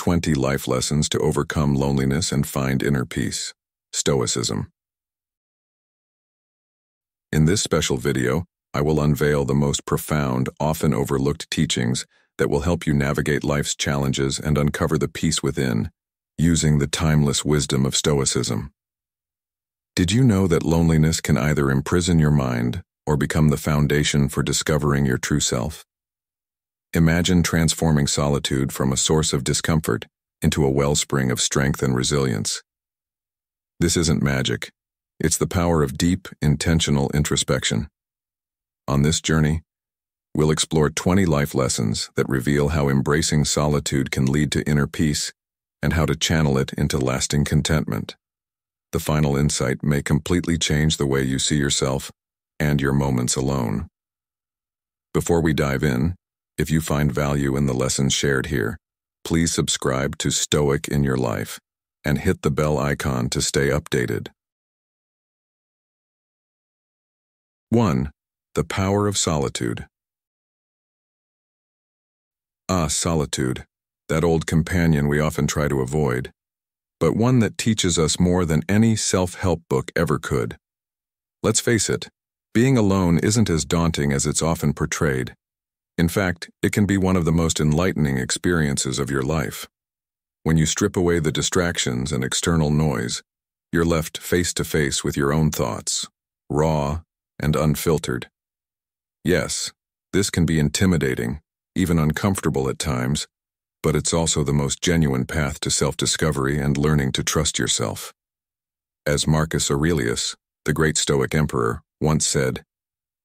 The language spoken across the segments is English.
20 life lessons to overcome loneliness and find inner peace. Stoicism. In this special video, I will unveil the most profound, often overlooked teachings that will help you navigate life's challenges and uncover the peace within, using the timeless wisdom of Stoicism. Did you know that loneliness can either imprison your mind or become the foundation for discovering your true self? Imagine transforming solitude from a source of discomfort into a wellspring of strength and resilience. This isn't magic. It's the power of deep, intentional introspection. On this journey, we'll explore 20 life lessons that reveal how embracing solitude can lead to inner peace and how to channel it into lasting contentment. The final insight may completely change the way you see yourself and your moments alone. Before we dive in, if you find value in the lessons shared here, please subscribe to Stoic in Your Life and hit the bell icon to stay updated. 1. The Power of Solitude. Solitude, that old companion we often try to avoid, but one that teaches us more than any self-help book ever could. Let's face it, being alone isn't as daunting as it's often portrayed. In fact, it can be one of the most enlightening experiences of your life. When you strip away the distractions and external noise, you're left face to face with your own thoughts, raw and unfiltered. Yes, this can be intimidating, even uncomfortable at times, but it's also the most genuine path to self-discovery and learning to trust yourself. As Marcus Aurelius, the great Stoic emperor, once said,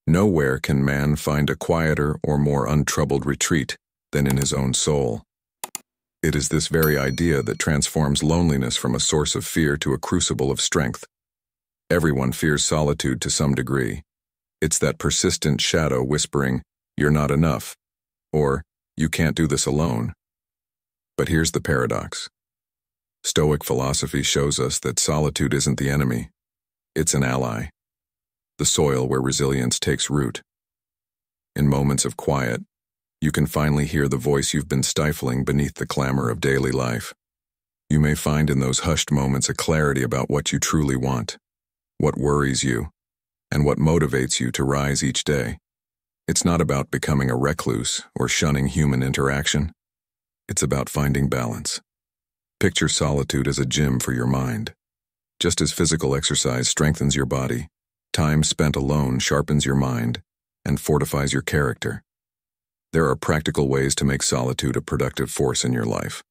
"Nowhere can man find a quieter or more untroubled retreat than in his own soul." It is this very idea that transforms loneliness from a source of fear to a crucible of strength. Everyone fears solitude to some degree. It's that persistent shadow whispering, "You're not enough," or "You can't do this alone." But here's the paradox. Stoic philosophy shows us that solitude isn't the enemy. It's an ally, the soil where resilience takes root. In moments of quiet, you can finally hear the voice you've been stifling beneath the clamor of daily life. You may find in those hushed moments a clarity about what you truly want, what worries you, and what motivates you to rise each day. It's not about becoming a recluse or shunning human interaction. It's about finding balance. Picture solitude as a gym for your mind. Just as physical exercise strengthens your body, time spent alone sharpens your mind and fortifies your character. There are practical ways to make solitude a productive force in your life.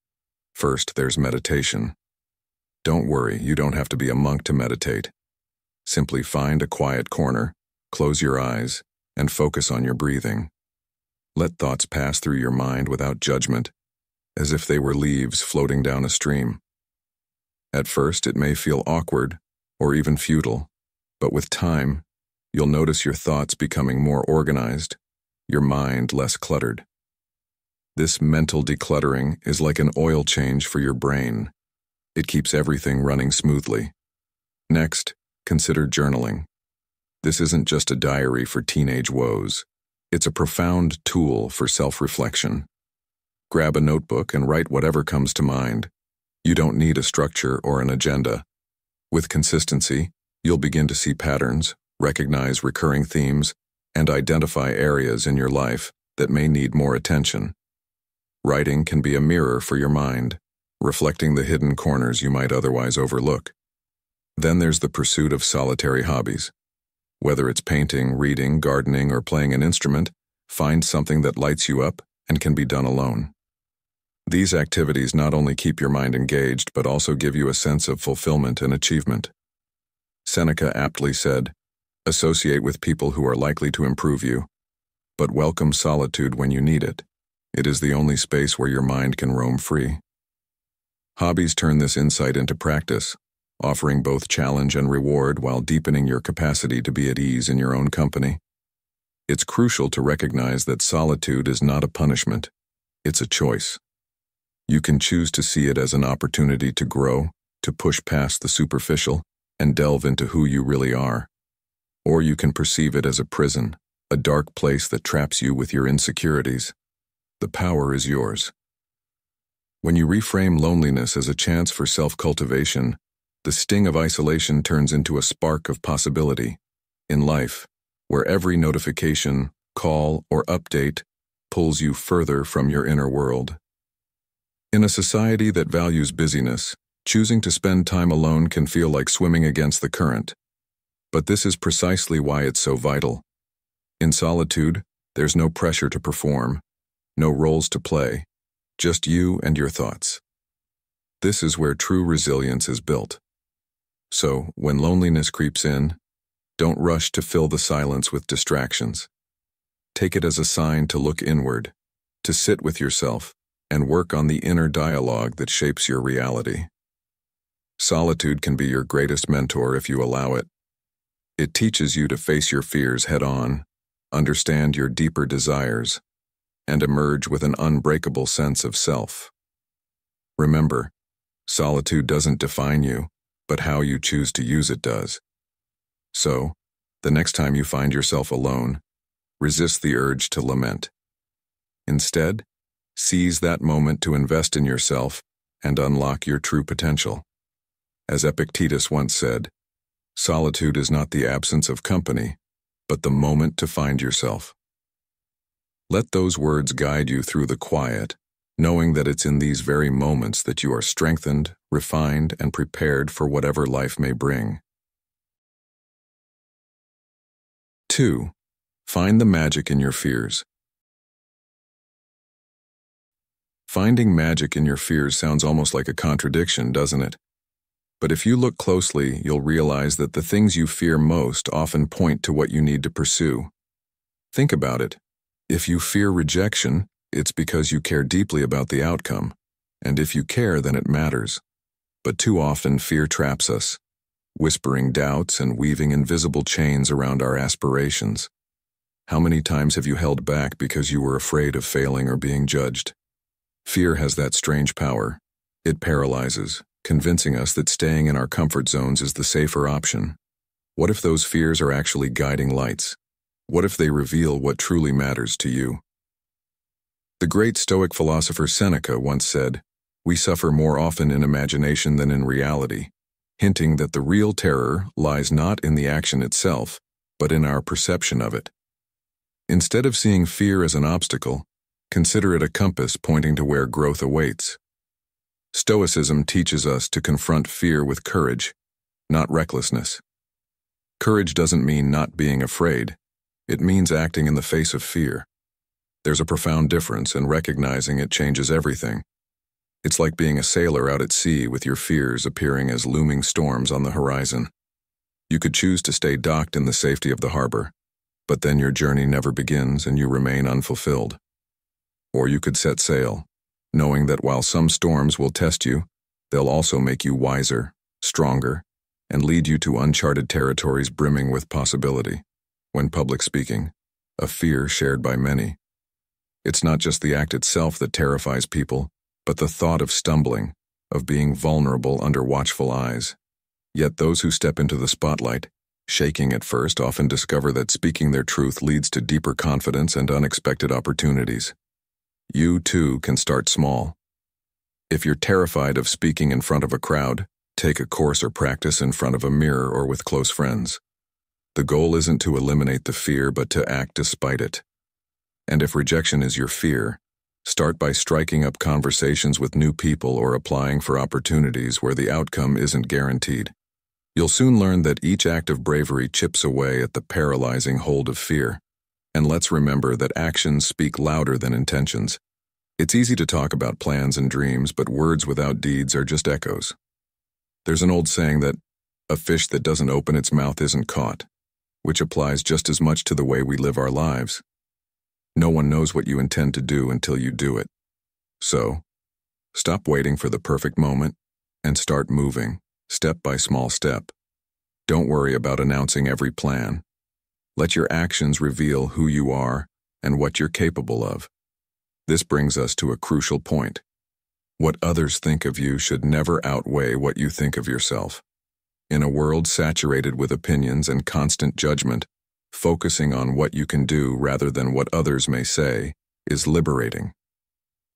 First, there's meditation. Don't worry, you don't have to be a monk to meditate. Simply find a quiet corner, close your eyes, and focus on your breathing. Let thoughts pass through your mind without judgment, as if they were leaves floating down a stream. At first, it may feel awkward or even futile, but with time, you'll notice your thoughts becoming more organized, your mind less cluttered. This mental decluttering is like an oil change for your brain. It keeps everything running smoothly. Next, consider journaling. This isn't just a diary for teenage woes. It's a profound tool for self-reflection. Grab a notebook and write whatever comes to mind. You don't need a structure or an agenda. With consistency, you'll begin to see patterns, recognize recurring themes, and identify areas in your life that may need more attention. Writing can be a mirror for your mind, reflecting the hidden corners you might otherwise overlook. Then there's the pursuit of solitary hobbies. Whether it's painting, reading, gardening, or playing an instrument, find something that lights you up and can be done alone. These activities not only keep your mind engaged, but also give you a sense of fulfillment and achievement. Seneca aptly said, "Associate with people who are likely to improve you, but welcome solitude when you need it. It is the only space where your mind can roam free." Hobbies turn this insight into practice, offering both challenge and reward while deepening your capacity to be at ease in your own company. It's crucial to recognize that solitude is not a punishment. It's a choice. You can choose to see it as an opportunity to grow, to push past the superficial, and delve into who you really are. Or you can perceive it as a prison, a dark place that traps you with your insecurities. The power is yours. When you reframe loneliness as a chance for self-cultivation, the sting of isolation turns into a spark of possibility. In life, where every notification, call, or update pulls you further from your inner world. In a society that values busyness, choosing to spend time alone can feel like swimming against the current. But this is precisely why it's so vital. In solitude, there's no pressure to perform, no roles to play, just you and your thoughts. This is where true resilience is built. So, when loneliness creeps in, don't rush to fill the silence with distractions. Take it as a sign to look inward, to sit with yourself, and work on the inner dialogue that shapes your reality. Solitude can be your greatest mentor if you allow it. It teaches you to face your fears head-on, understand your deeper desires, and emerge with an unbreakable sense of self. Remember, solitude doesn't define you, but how you choose to use it does. So, the next time you find yourself alone, resist the urge to lament. Instead, seize that moment to invest in yourself and unlock your true potential. As Epictetus once said, solitude is not the absence of company, but the moment to find yourself. Let those words guide you through the quiet, knowing that it's in these very moments that you are strengthened, refined, and prepared for whatever life may bring. 2. Find the magic in your fears. Finding magic in your fears sounds almost like a contradiction, doesn't it? But if you look closely, you'll realize that the things you fear most often point to what you need to pursue. Think about it. If you fear rejection, it's because you care deeply about the outcome. And if you care, then it matters. But too often fear traps us, whispering doubts and weaving invisible chains around our aspirations. How many times have you held back because you were afraid of failing or being judged? Fear has that strange power. It paralyzes, convincing us that staying in our comfort zones is the safer option. What if those fears are actually guiding lights? What if they reveal what truly matters to you? The great Stoic philosopher Seneca once said, "We suffer more often in imagination than in reality," hinting that the real terror lies not in the action itself, but in our perception of it. Instead of seeing fear as an obstacle, consider it a compass pointing to where growth awaits. Stoicism teaches us to confront fear with courage, not recklessness. Courage doesn't mean not being afraid. It means acting in the face of fear. There's a profound difference, and recognizing it changes everything. It's like being a sailor out at sea with your fears appearing as looming storms on the horizon. You could choose to stay docked in the safety of the harbor, but then your journey never begins and you remain unfulfilled. Or you could set sail, knowing that while some storms will test you, they'll also make you wiser, stronger, and lead you to uncharted territories brimming with possibility. When public speaking, a fear shared by many. It's not just the act itself that terrifies people, but the thought of stumbling, of being vulnerable under watchful eyes. Yet those who step into the spotlight, shaking at first, often discover that speaking their truth leads to deeper confidence and unexpected opportunities. You, too, can start small. If you're terrified of speaking in front of a crowd, take a course or practice in front of a mirror or with close friends. The goal isn't to eliminate the fear, but to act despite it. And if rejection is your fear, start by striking up conversations with new people or applying for opportunities where the outcome isn't guaranteed. You'll soon learn that each act of bravery chips away at the paralyzing hold of fear. And let's remember that actions speak louder than intentions. It's easy to talk about plans and dreams, but words without deeds are just echoes. There's an old saying that a fish that doesn't open its mouth isn't caught, which applies just as much to the way we live our lives. No one knows what you intend to do until you do it. So, stop waiting for the perfect moment and start moving, step by small step. Don't worry about announcing every plan. Let your actions reveal who you are and what you're capable of. This brings us to a crucial point. What others think of you should never outweigh what you think of yourself. In a world saturated with opinions and constant judgment, focusing on what you can do rather than what others may say is liberating.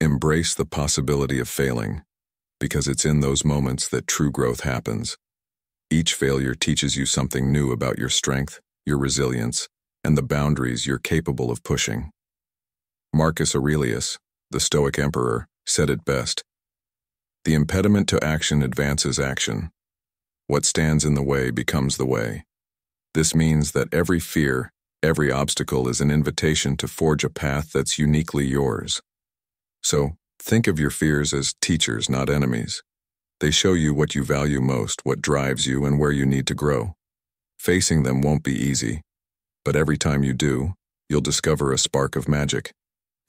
Embrace the possibility of failing, because it's in those moments that true growth happens. Each failure teaches you something new about your strength, your resilience, and the boundaries you're capable of pushing. Marcus Aurelius, the Stoic emperor, said it best: "The impediment to action advances action. What stands in the way becomes the way." This means that every fear, every obstacle is an invitation to forge a path that's uniquely yours. So, think of your fears as teachers, not enemies. They show you what you value most, what drives you, and where you need to grow. Facing them won't be easy, but every time you do, you'll discover a spark of magic,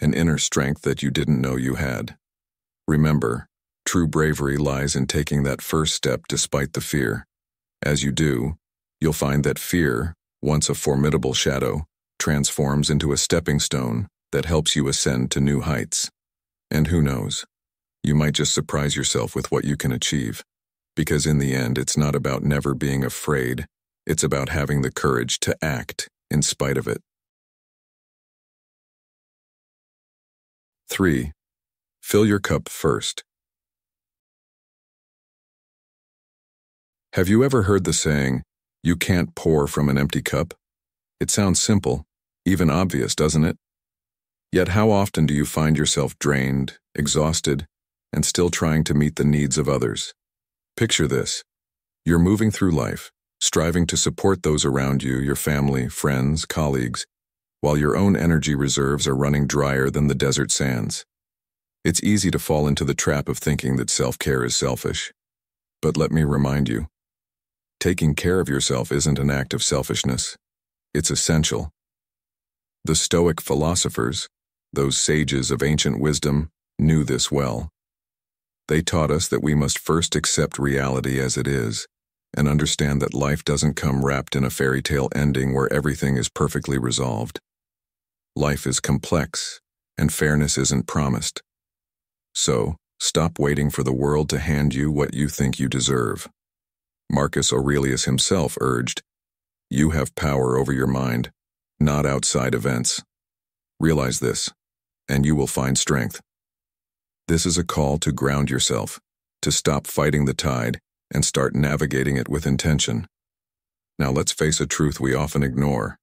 an inner strength that you didn't know you had. Remember, true bravery lies in taking that first step despite the fear. As you do, you'll find that fear, once a formidable shadow, transforms into a stepping stone that helps you ascend to new heights. And who knows, you might just surprise yourself with what you can achieve, because in the end, it's not about never being afraid, it's about having the courage to act in spite of it. 3. Fill your cup first. Have you ever heard the saying, "You can't pour from an empty cup"? It sounds simple, even obvious, doesn't it? Yet how often do you find yourself drained, exhausted, and still trying to meet the needs of others? Picture this. You're moving through life, striving to support those around you, your family, friends, colleagues, while your own energy reserves are running drier than the desert sands. It's easy to fall into the trap of thinking that self-care is selfish. But let me remind you, taking care of yourself isn't an act of selfishness. It's essential. The Stoic philosophers, those sages of ancient wisdom, knew this well. They taught us that we must first accept reality as it is, and understand that life doesn't come wrapped in a fairy tale ending where everything is perfectly resolved. Life is complex, and fairness isn't promised. So, stop waiting for the world to hand you what you think you deserve. Marcus Aurelius himself urged, "You have power over your mind, not outside events. Realize this, and you will find strength." This is a call to ground yourself, to stop fighting the tide, and start navigating it with intention. Now let's face a truth we often ignore.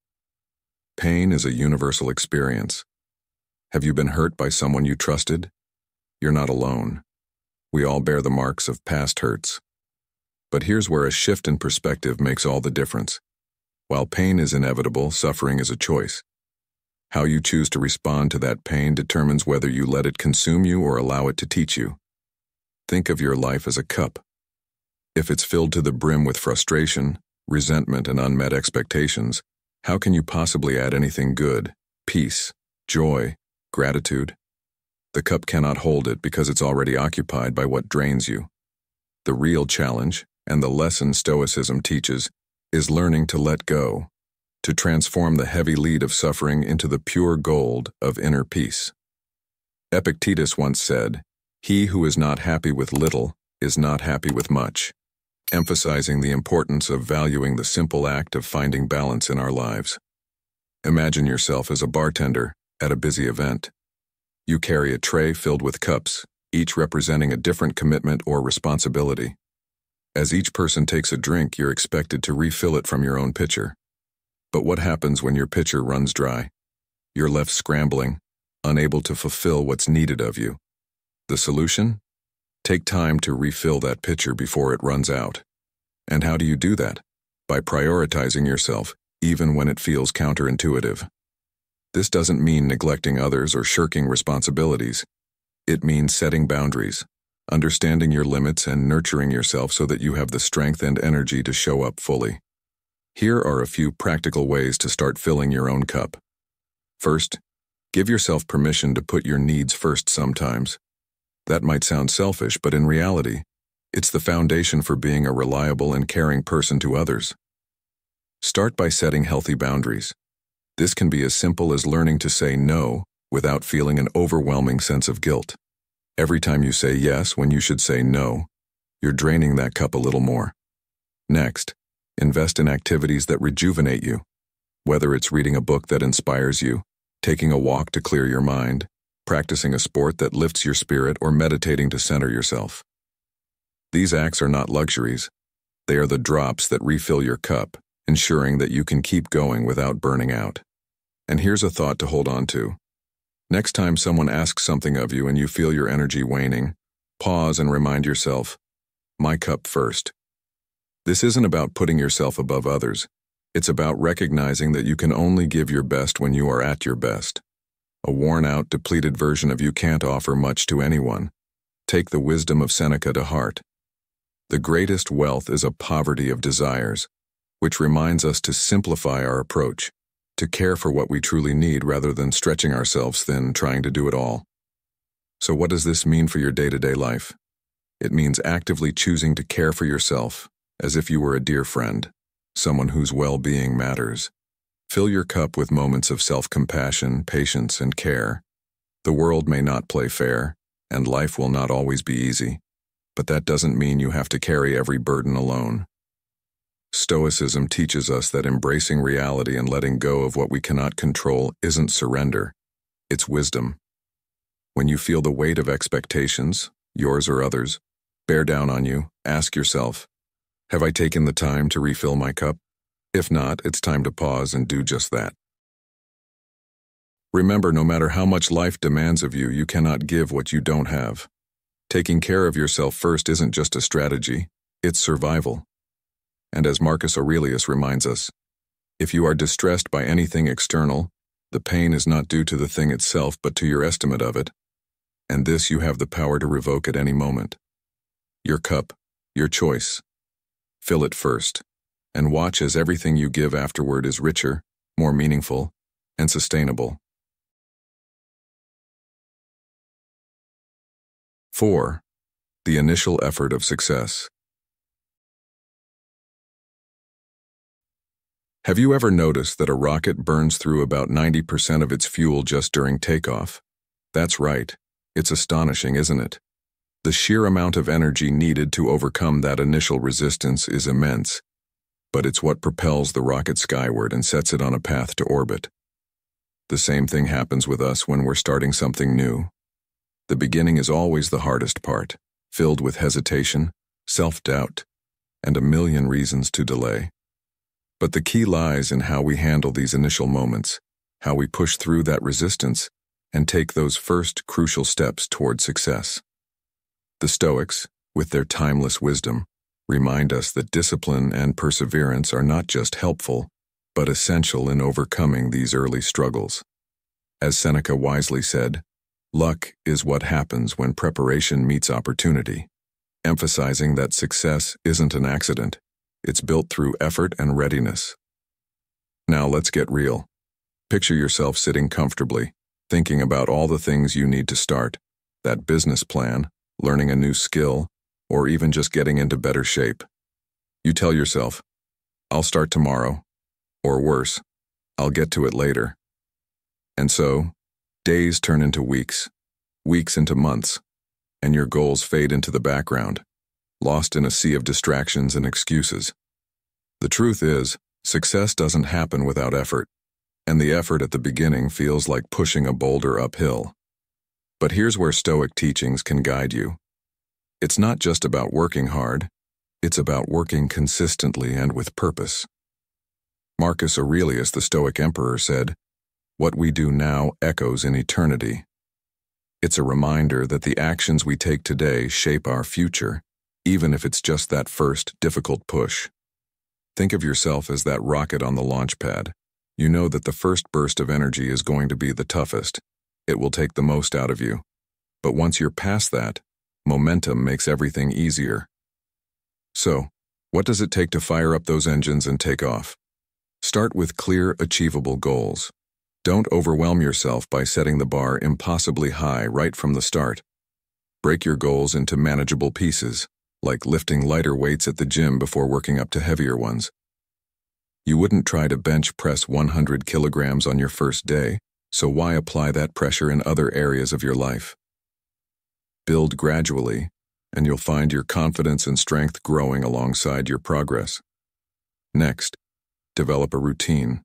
Pain is a universal experience. Have you been hurt by someone you trusted? You're not alone. We all bear the marks of past hurts. But here's where a shift in perspective makes all the difference. While pain is inevitable, suffering is a choice. How you choose to respond to that pain determines whether you let it consume you or allow it to teach you. Think of your life as a cup. If it's filled to the brim with frustration, resentment, and unmet expectations, how can you possibly add anything good, peace, joy, gratitude? The cup cannot hold it because it's already occupied by what drains you. The real challenge, and the lesson Stoicism teaches, is learning to let go, to transform the heavy lead of suffering into the pure gold of inner peace. Epictetus once said, "He who is not happy with little is not happy with much," emphasizing the importance of valuing the simple act of finding balance in our lives. Imagine yourself as a bartender at a busy event. You carry a tray filled with cups, each representing a different commitment or responsibility. As each person takes a drink, you're expected to refill it from your own pitcher. But what happens when your pitcher runs dry? You're left scrambling, unable to fulfill what's needed of you. The solution? Take time to refill that pitcher before it runs out. And how do you do that? By prioritizing yourself, even when it feels counterintuitive. This doesn't mean neglecting others or shirking responsibilities. It means setting boundaries, understanding your limits, and nurturing yourself so that you have the strength and energy to show up fully. Here are a few practical ways to start filling your own cup. First, give yourself permission to put your needs first sometimes. That might sound selfish, but in reality, it's the foundation for being a reliable and caring person to others. Start by setting healthy boundaries. This can be as simple as learning to say no without feeling an overwhelming sense of guilt. Every time you say yes when you should say no, you're draining that cup a little more. Next, invest in activities that rejuvenate you. Whether it's reading a book that inspires you, taking a walk to clear your mind, practicing a sport that lifts your spirit, or meditating to center yourself. These acts are not luxuries. They are the drops that refill your cup, ensuring that you can keep going without burning out. And here's a thought to hold on to. Next time someone asks something of you and you feel your energy waning, pause and remind yourself, my cup first. This isn't about putting yourself above others. It's about recognizing that you can only give your best when you are at your best. A worn-out, depleted version of you can't offer much to anyone. Take the wisdom of Seneca to heart. The greatest wealth is a poverty of desires, which reminds us to simplify our approach, to care for what we truly need rather than stretching ourselves thin trying to do it all. So what does this mean for your day-to-day life? It means actively choosing to care for yourself as if you were a dear friend, someone whose well-being matters. Fill your cup with moments of self-compassion, patience, and care. The world may not play fair, and life will not always be easy, but that doesn't mean you have to carry every burden alone. Stoicism teaches us that embracing reality and letting go of what we cannot control isn't surrender, it's wisdom. When you feel the weight of expectations, yours or others, bear down on you, ask yourself, have I taken the time to refill my cup? If not, it's time to pause and do just that. Remember, no matter how much life demands of you, you cannot give what you don't have. Taking care of yourself first isn't just a strategy, it's survival. And as Marcus Aurelius reminds us, if you are distressed by anything external, the pain is not due to the thing itself but to your estimate of it, and this you have the power to revoke at any moment. Your cup, your choice. Fill it first, and watch as everything you give afterward is richer, more meaningful, and sustainable. 4. The initial effort of success. Have you ever noticed that a rocket burns through about 90% of its fuel just during takeoff? That's right. It's astonishing, isn't it? The sheer amount of energy needed to overcome that initial resistance is immense, but it's what propels the rocket skyward and sets it on a path to orbit. The same thing happens with us when we're starting something new. The beginning is always the hardest part, filled with hesitation, self-doubt, and a million reasons to delay. But the key lies in how we handle these initial moments, how we push through that resistance, and take those first crucial steps toward success. The Stoics, with their timeless wisdom, remind us that discipline and perseverance are not just helpful, but essential in overcoming these early struggles. As Seneca wisely said, luck is what happens when preparation meets opportunity, emphasizing that success isn't an accident, it's built through effort and readiness. Now let's get real. Picture yourself sitting comfortably, thinking about all the things you need to start, that business plan, learning a new skill, or even just getting into better shape. You tell yourself, I'll start tomorrow, or worse, I'll get to it later. And so, days turn into weeks, weeks into months, and your goals fade into the background, lost in a sea of distractions and excuses. The truth is, success doesn't happen without effort, and the effort at the beginning feels like pushing a boulder uphill. But here's where Stoic teachings can guide you. It's not just about working hard, it's about working consistently and with purpose. Marcus Aurelius, the Stoic emperor, said, "What we do now echoes in eternity." It's a reminder that the actions we take today shape our future, even if it's just that first difficult push. Think of yourself as that rocket on the launch pad. You know that the first burst of energy is going to be the toughest. It will take the most out of you. But once you're past that, momentum makes everything easier. So, what does it take to fire up those engines and take off? Start with clear, achievable goals. Don't overwhelm yourself by setting the bar impossibly high right from the start. Break your goals into manageable pieces, like lifting lighter weights at the gym before working up to heavier ones. You wouldn't try to bench press 100 kilograms on your first day, so why apply that pressure in other areas of your life? Build gradually, and you'll find your confidence and strength growing alongside your progress. Next, develop a routine.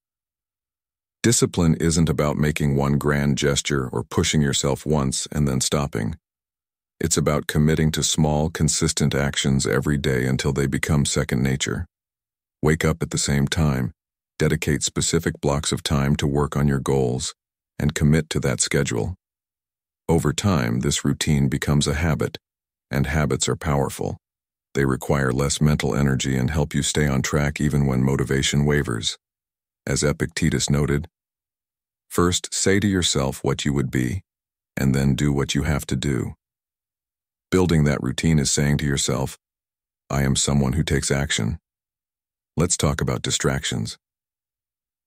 Discipline isn't about making one grand gesture or pushing yourself once and then stopping. It's about committing to small, consistent actions every day until they become second nature. Wake up at the same time, dedicate specific blocks of time to work on your goals, and commit to that schedule. Over time, this routine becomes a habit, and habits are powerful. They require less mental energy and help you stay on track even when motivation wavers. As Epictetus noted, first say to yourself what you would be, and then do what you have to do. Building that routine is saying to yourself, I am someone who takes action. Let's talk about distractions.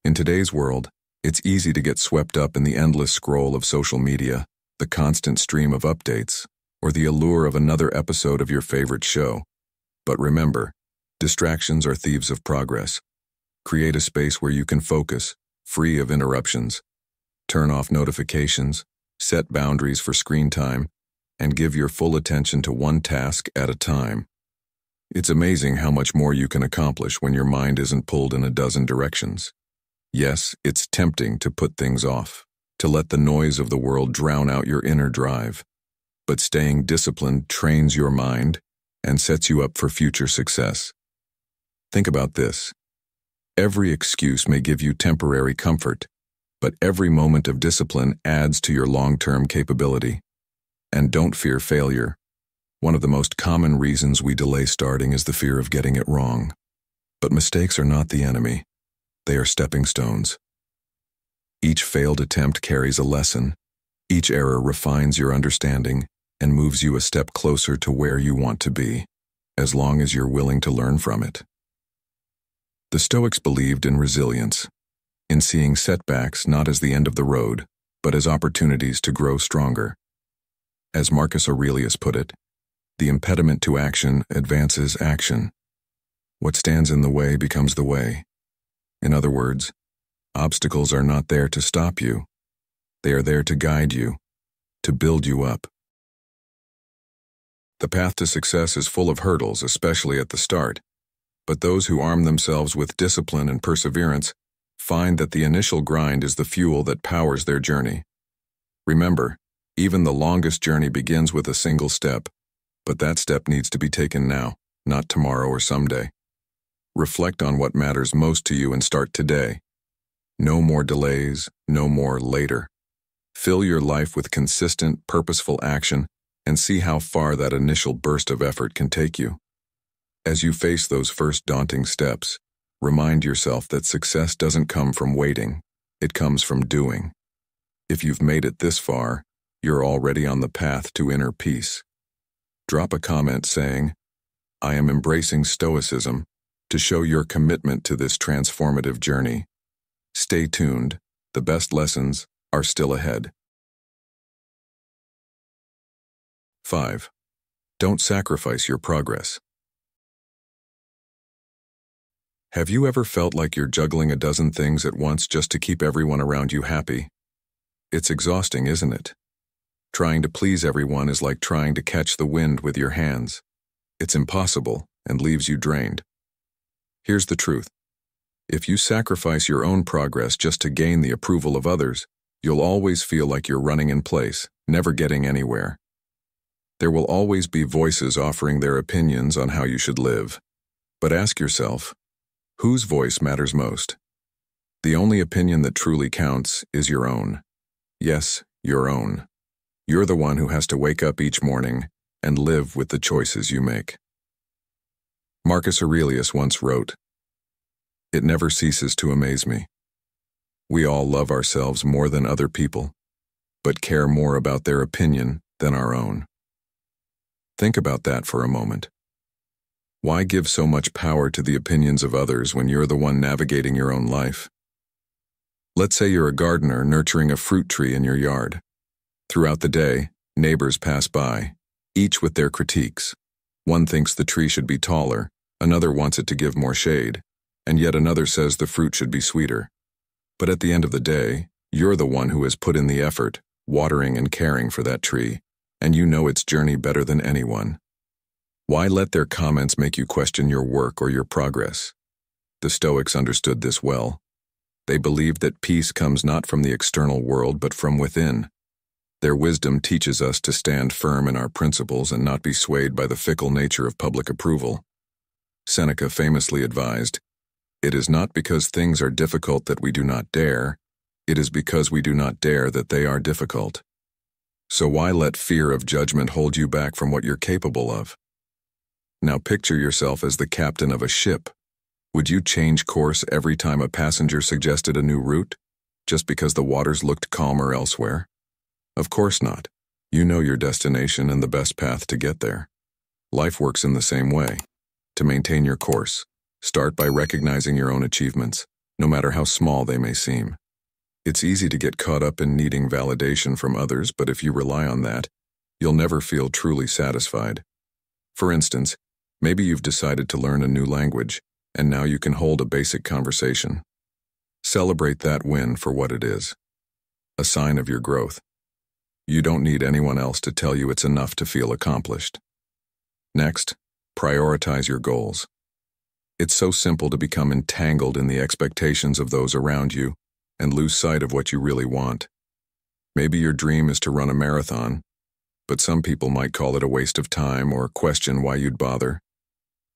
In today's world, it's easy to get swept up in the endless scroll of social media, the constant stream of updates, or the allure of another episode of your favorite show. But remember, distractions are thieves of progress. Create a space where you can focus, free of interruptions. Turn off notifications, set boundaries for screen time, and give your full attention to one task at a time. It's amazing how much more you can accomplish when your mind isn't pulled in a dozen directions. Yes, it's tempting to put things off, to let the noise of the world drown out your inner drive. But staying disciplined trains your mind and sets you up for future success. Think about this. Every excuse may give you temporary comfort, but every moment of discipline adds to your long-term capability. And don't fear failure. One of the most common reasons we delay starting is the fear of getting it wrong. But mistakes are not the enemy. They are stepping stones. Each failed attempt carries a lesson. Each error refines your understanding and moves you a step closer to where you want to be, as long as you're willing to learn from it. The Stoics believed in resilience, in seeing setbacks not as the end of the road, but as opportunities to grow stronger. As Marcus Aurelius put it, the impediment to action advances action. What stands in the way becomes the way. In other words, obstacles are not there to stop you. They are there to guide you, to build you up. The path to success is full of hurdles, especially at the start, but those who arm themselves with discipline and perseverance find that the initial grind is the fuel that powers their journey. Remember, even the longest journey begins with a single step, but that step needs to be taken now, not tomorrow or someday. Reflect on what matters most to you and start today. No more delays, no more later. Fill your life with consistent, purposeful action and see how far that initial burst of effort can take you. As you face those first daunting steps, remind yourself that success doesn't come from waiting, it comes from doing. If you've made it this far, you're already on the path to inner peace. Drop a comment saying, I am embracing Stoicism, to show your commitment to this transformative journey. Stay tuned, the best lessons are still ahead. 5. Don't sacrifice your progress. Have you ever felt like you're juggling a dozen things at once just to keep everyone around you happy? It's exhausting, isn't it? Trying to please everyone is like trying to catch the wind with your hands. It's impossible and leaves you drained. Here's the truth. If you sacrifice your own progress just to gain the approval of others, you'll always feel like you're running in place, never getting anywhere. There will always be voices offering their opinions on how you should live. But ask yourself, whose voice matters most? The only opinion that truly counts is your own. Yes, your own. You're the one who has to wake up each morning and live with the choices you make. Marcus Aurelius once wrote, "It never ceases to amaze me. We all love ourselves more than other people, but care more about their opinion than our own." Think about that for a moment. Why give so much power to the opinions of others when you're the one navigating your own life? Let's say you're a gardener nurturing a fruit tree in your yard. Throughout the day, neighbors pass by, each with their critiques. One thinks the tree should be taller, another wants it to give more shade, and yet another says the fruit should be sweeter. But at the end of the day, you're the one who has put in the effort, watering and caring for that tree, and you know its journey better than anyone. Why let their comments make you question your work or your progress? The Stoics understood this well. They believed that peace comes not from the external world but from within. Their wisdom teaches us to stand firm in our principles and not be swayed by the fickle nature of public approval. Seneca famously advised, "It is not because things are difficult that we do not dare, it is because we do not dare that they are difficult." So why let fear of judgment hold you back from what you're capable of? Now picture yourself as the captain of a ship. Would you change course every time a passenger suggested a new route, just because the waters looked calmer elsewhere? Of course not. You know your destination and the best path to get there. Life works in the same way. To maintain your course, start by recognizing your own achievements, no matter how small they may seem. It's easy to get caught up in needing validation from others, but if you rely on that, you'll never feel truly satisfied. For instance, maybe you've decided to learn a new language, and now you can hold a basic conversation. Celebrate that win for what it is, a sign of your growth. You don't need anyone else to tell you it's enough to feel accomplished. Next, prioritize your goals. It's so simple to become entangled in the expectations of those around you and lose sight of what you really want. Maybe your dream is to run a marathon, but some people might call it a waste of time or question why you'd bother.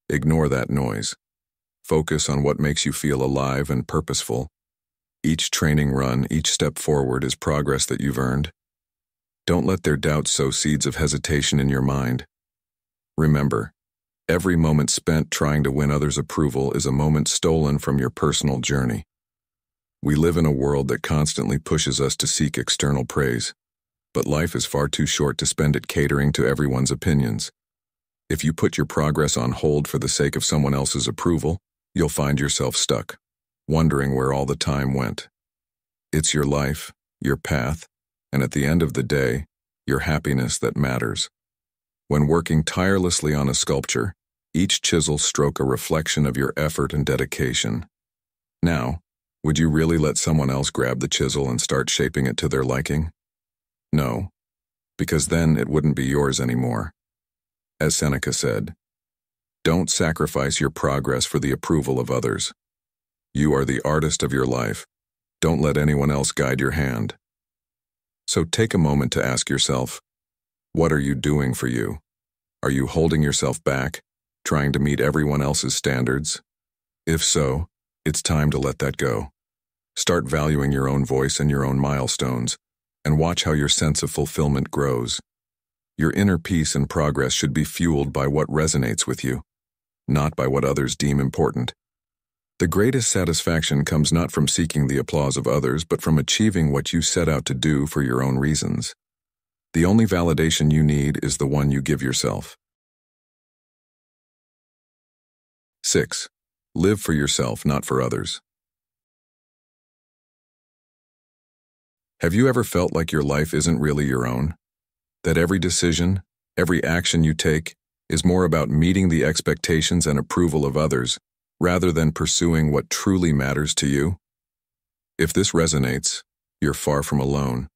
Ignore that noise. Focus on what makes you feel alive and purposeful. Each training run, each step forward is progress that you've earned. Don't let their doubts sow seeds of hesitation in your mind. Remember, every moment spent trying to win others' approval is a moment stolen from your personal journey. We live in a world that constantly pushes us to seek external praise, but life is far too short to spend it catering to everyone's opinions. If you put your progress on hold for the sake of someone else's approval, you'll find yourself stuck, wondering where all the time went. It's your life, your path, and at the end of the day, your happiness that matters. When working tirelessly on a sculpture, each chisel stroke a reflection of your effort and dedication. Now, would you really let someone else grab the chisel and start shaping it to their liking? No, because then it wouldn't be yours anymore. As Seneca said, "Don't sacrifice your progress for the approval of others. You are the artist of your life. Don't let anyone else guide your hand." So take a moment to ask yourself, what are you doing for you? Are you holding yourself back, trying to meet everyone else's standards? If so, it's time to let that go. Start valuing your own voice and your own milestones, and watch how your sense of fulfillment grows. Your inner peace and progress should be fueled by what resonates with you, not by what others deem important. The greatest satisfaction comes not from seeking the applause of others, but from achieving what you set out to do for your own reasons. The only validation you need is the one you give yourself. 6. Live for yourself, not for others. Have you ever felt like your life isn't really your own? That every decision, every action you take, is more about meeting the expectations and approval of others, rather than pursuing what truly matters to you? If this resonates, you're far from alone.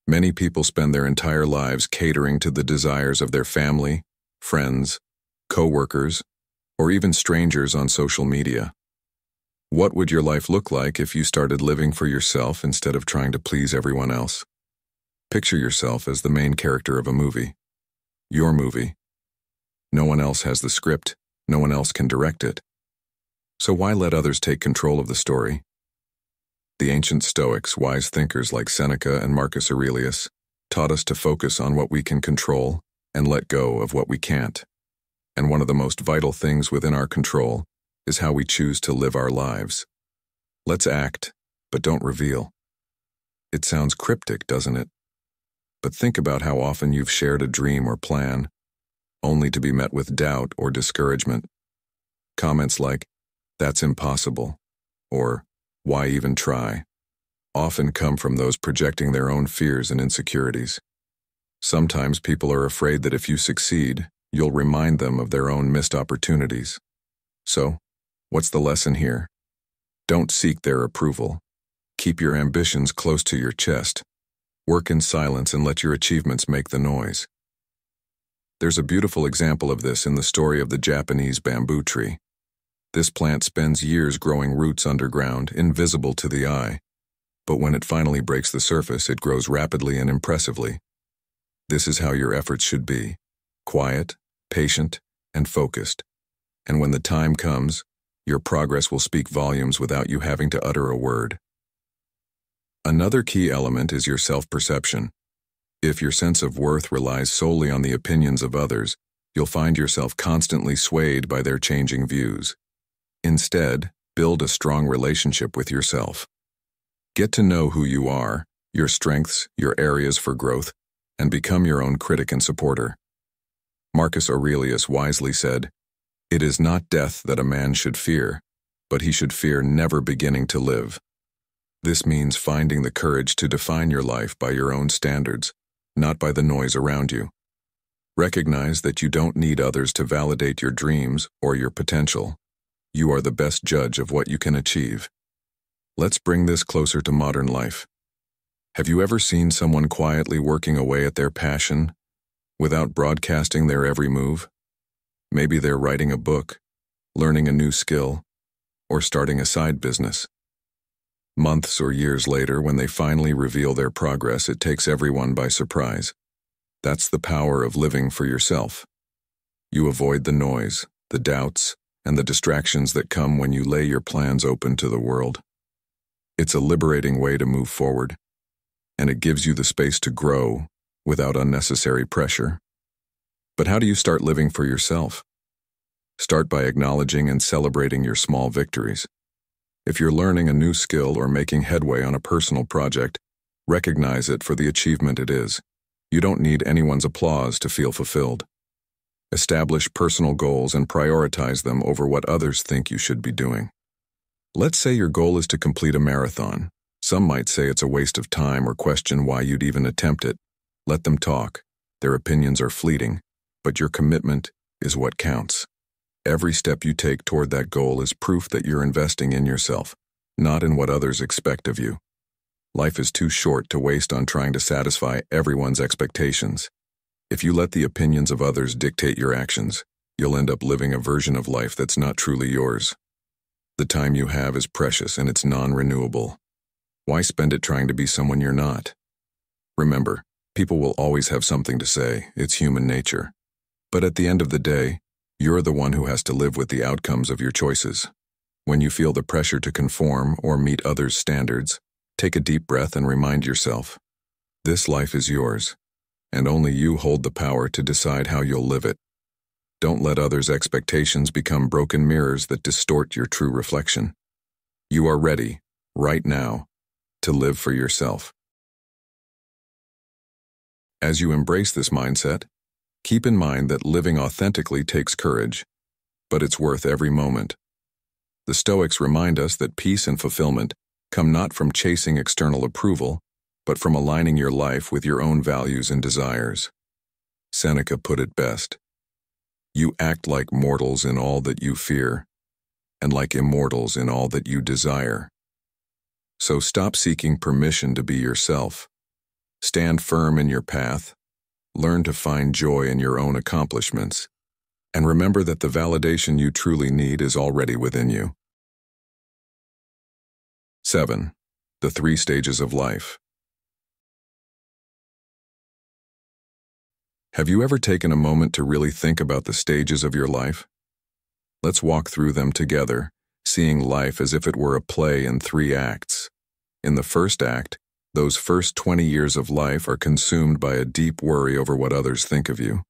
Many people spend their entire lives catering to the desires of their family, friends, co-workers, or even strangers on social media. What would your life look like if you started living for yourself instead of trying to please everyone else? Picture yourself as the main character of a movie. Your movie. No one else has the script, no one else can direct it. So why let others take control of the story? The ancient Stoics, wise thinkers like Seneca and Marcus Aurelius, taught us to focus on what we can control and let go of what we can't. And one of the most vital things within our control is how we choose to live our lives. Let's act, but don't reveal. It sounds cryptic, doesn't it? But think about how often you've shared a dream or plan, only to be met with doubt or discouragement. Comments like, "That's impossible," or "Why even try?" often come from those projecting their own fears and insecurities. Sometimes people are afraid that if you succeed, you'll remind them of their own missed opportunities. So, what's the lesson here? Don't seek their approval. Keep your ambitions close to your chest. Work in silence and let your achievements make the noise. There's a beautiful example of this in the story of the Japanese bamboo tree. This plant spends years growing roots underground, invisible to the eye. But when it finally breaks the surface, it grows rapidly and impressively. This is how your efforts should be: quiet, patient, and focused. And when the time comes, your progress will speak volumes without you having to utter a word. Another key element is your self-perception. If your sense of worth relies solely on the opinions of others, you'll find yourself constantly swayed by their changing views. Instead, build a strong relationship with yourself. Get to know who you are, your strengths, your areas for growth, and become your own critic and supporter. Marcus Aurelius wisely said, "It is not death that a man should fear, but he should fear never beginning to live." This means finding the courage to define your life by your own standards, not by the noise around you. Recognize that you don't need others to validate your dreams or your potential. You are the best judge of what you can achieve. Let's bring this closer to modern life. Have you ever seen someone quietly working away at their passion without broadcasting their every move? Maybe they're writing a book, learning a new skill, or starting a side business. Months or years later, when they finally reveal their progress, it takes everyone by surprise. That's the power of living for yourself. You avoid the noise, the doubts, and the distractions that come when you lay your plans open to the world. It's a liberating way to move forward, and it gives you the space to grow without unnecessary pressure. But how do you start living for yourself? Start by acknowledging and celebrating your small victories. If you're learning a new skill or making headway on a personal project, recognize it for the achievement it is. You don't need anyone's applause to feel fulfilled. Establish personal goals and prioritize them over what others think you should be doing. Let's say your goal is to complete a marathon. Some might say it's a waste of time or question why you'd even attempt it. Let them talk. Their opinions are fleeting, but your commitment is what counts. Every step you take toward that goal is proof that you're investing in yourself, not in what others expect of you. Life is too short to waste on trying to satisfy everyone's expectations. If you let the opinions of others dictate your actions, you'll end up living a version of life that's not truly yours. The time you have is precious and it's non-renewable. Why spend it trying to be someone you're not? Remember, people will always have something to say. It's human nature. But at the end of the day, you're the one who has to live with the outcomes of your choices. When you feel the pressure to conform or meet others' standards, take a deep breath and remind yourself, this life is yours, and only you hold the power to decide how you'll live it. Don't let others' expectations become broken mirrors that distort your true reflection. You are ready, right now, to live for yourself. As you embrace this mindset, keep in mind that living authentically takes courage, but it's worth every moment. The Stoics remind us that peace and fulfillment come not from chasing external approval, but from aligning your life with your own values and desires. Seneca put it best: "You act like mortals in all that you fear, and like immortals in all that you desire." So stop seeking permission to be yourself. Stand firm in your path, learn to find joy in your own accomplishments, and remember that the validation you truly need is already within you. 7. The 3 stages of life. Have you ever taken a moment to really think about the stages of your life? Let's walk through them together, seeing life as if it were a play in 3 acts. In the first act, those first 20 years of life are consumed by a deep worry over what others think of you.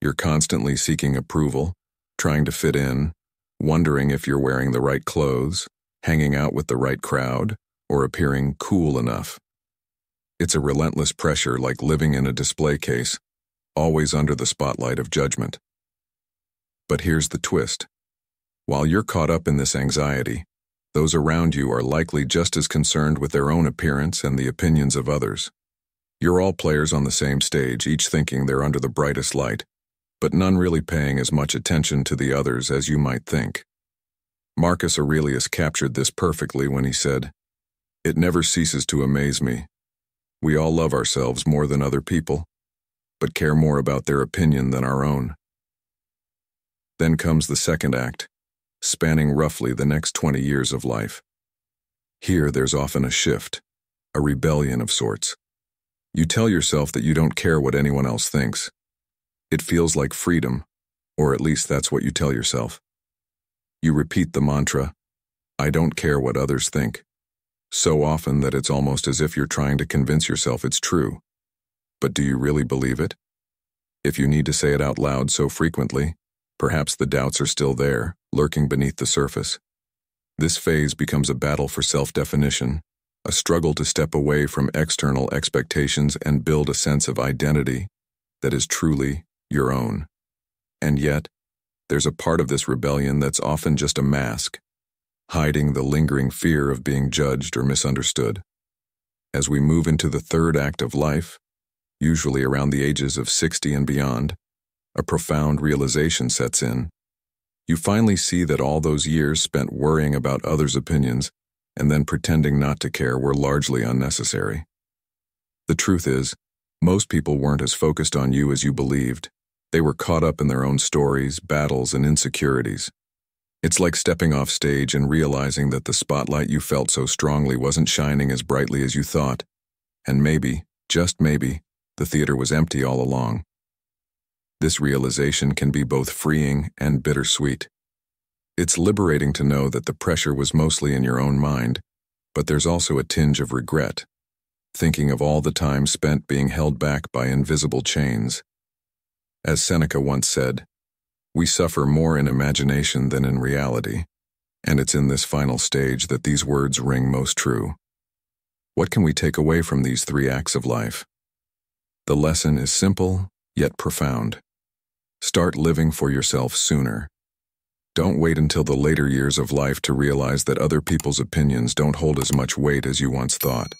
You're constantly seeking approval, trying to fit in, wondering if you're wearing the right clothes, hanging out with the right crowd, or appearing cool enough. It's a relentless pressure, like living in a display case, always under the spotlight of judgment. But here's the twist. While you're caught up in this anxiety, those around you are likely just as concerned with their own appearance and the opinions of others. You're all players on the same stage, each thinking they're under the brightest light, but none really paying as much attention to the others as you might think. Marcus Aurelius captured this perfectly when he said, "It never ceases to amaze me. We all love ourselves more than other people, but care more about their opinion than our own." Then comes the second act, spanning roughly the next 20 years of life. Here, there's often a shift, a rebellion of sorts. You tell yourself that you don't care what anyone else thinks. It feels like freedom, or at least that's what you tell yourself. You repeat the mantra, "I don't care what others think," so often that it's almost as if you're trying to convince yourself it's true. But do you really believe it? If you need to say it out loud so frequently, perhaps the doubts are still there, lurking beneath the surface. This phase becomes a battle for self-definition, a struggle to step away from external expectations and build a sense of identity that is truly your own. And yet, there's a part of this rebellion that's often just a mask, hiding the lingering fear of being judged or misunderstood. As we move into the third act of life, usually around the ages of 60 and beyond, a profound realization sets in. You finally see that all those years spent worrying about others' opinions and then pretending not to care were largely unnecessary. The truth is, most people weren't as focused on you as you believed. They were caught up in their own stories, battles, and insecurities. It's like stepping off stage and realizing that the spotlight you felt so strongly wasn't shining as brightly as you thought, and maybe, just maybe, the theater was empty all along. This realization can be both freeing and bittersweet. It's liberating to know that the pressure was mostly in your own mind, but there's also a tinge of regret, thinking of all the time spent being held back by invisible chains. As Seneca once said, "We suffer more in imagination than in reality," and it's in this final stage that these words ring most true. What can we take away from these three acts of life? The lesson is simple, yet profound. Start living for yourself sooner. Don't wait until the later years of life to realize that other people's opinions don't hold as much weight as you once thought.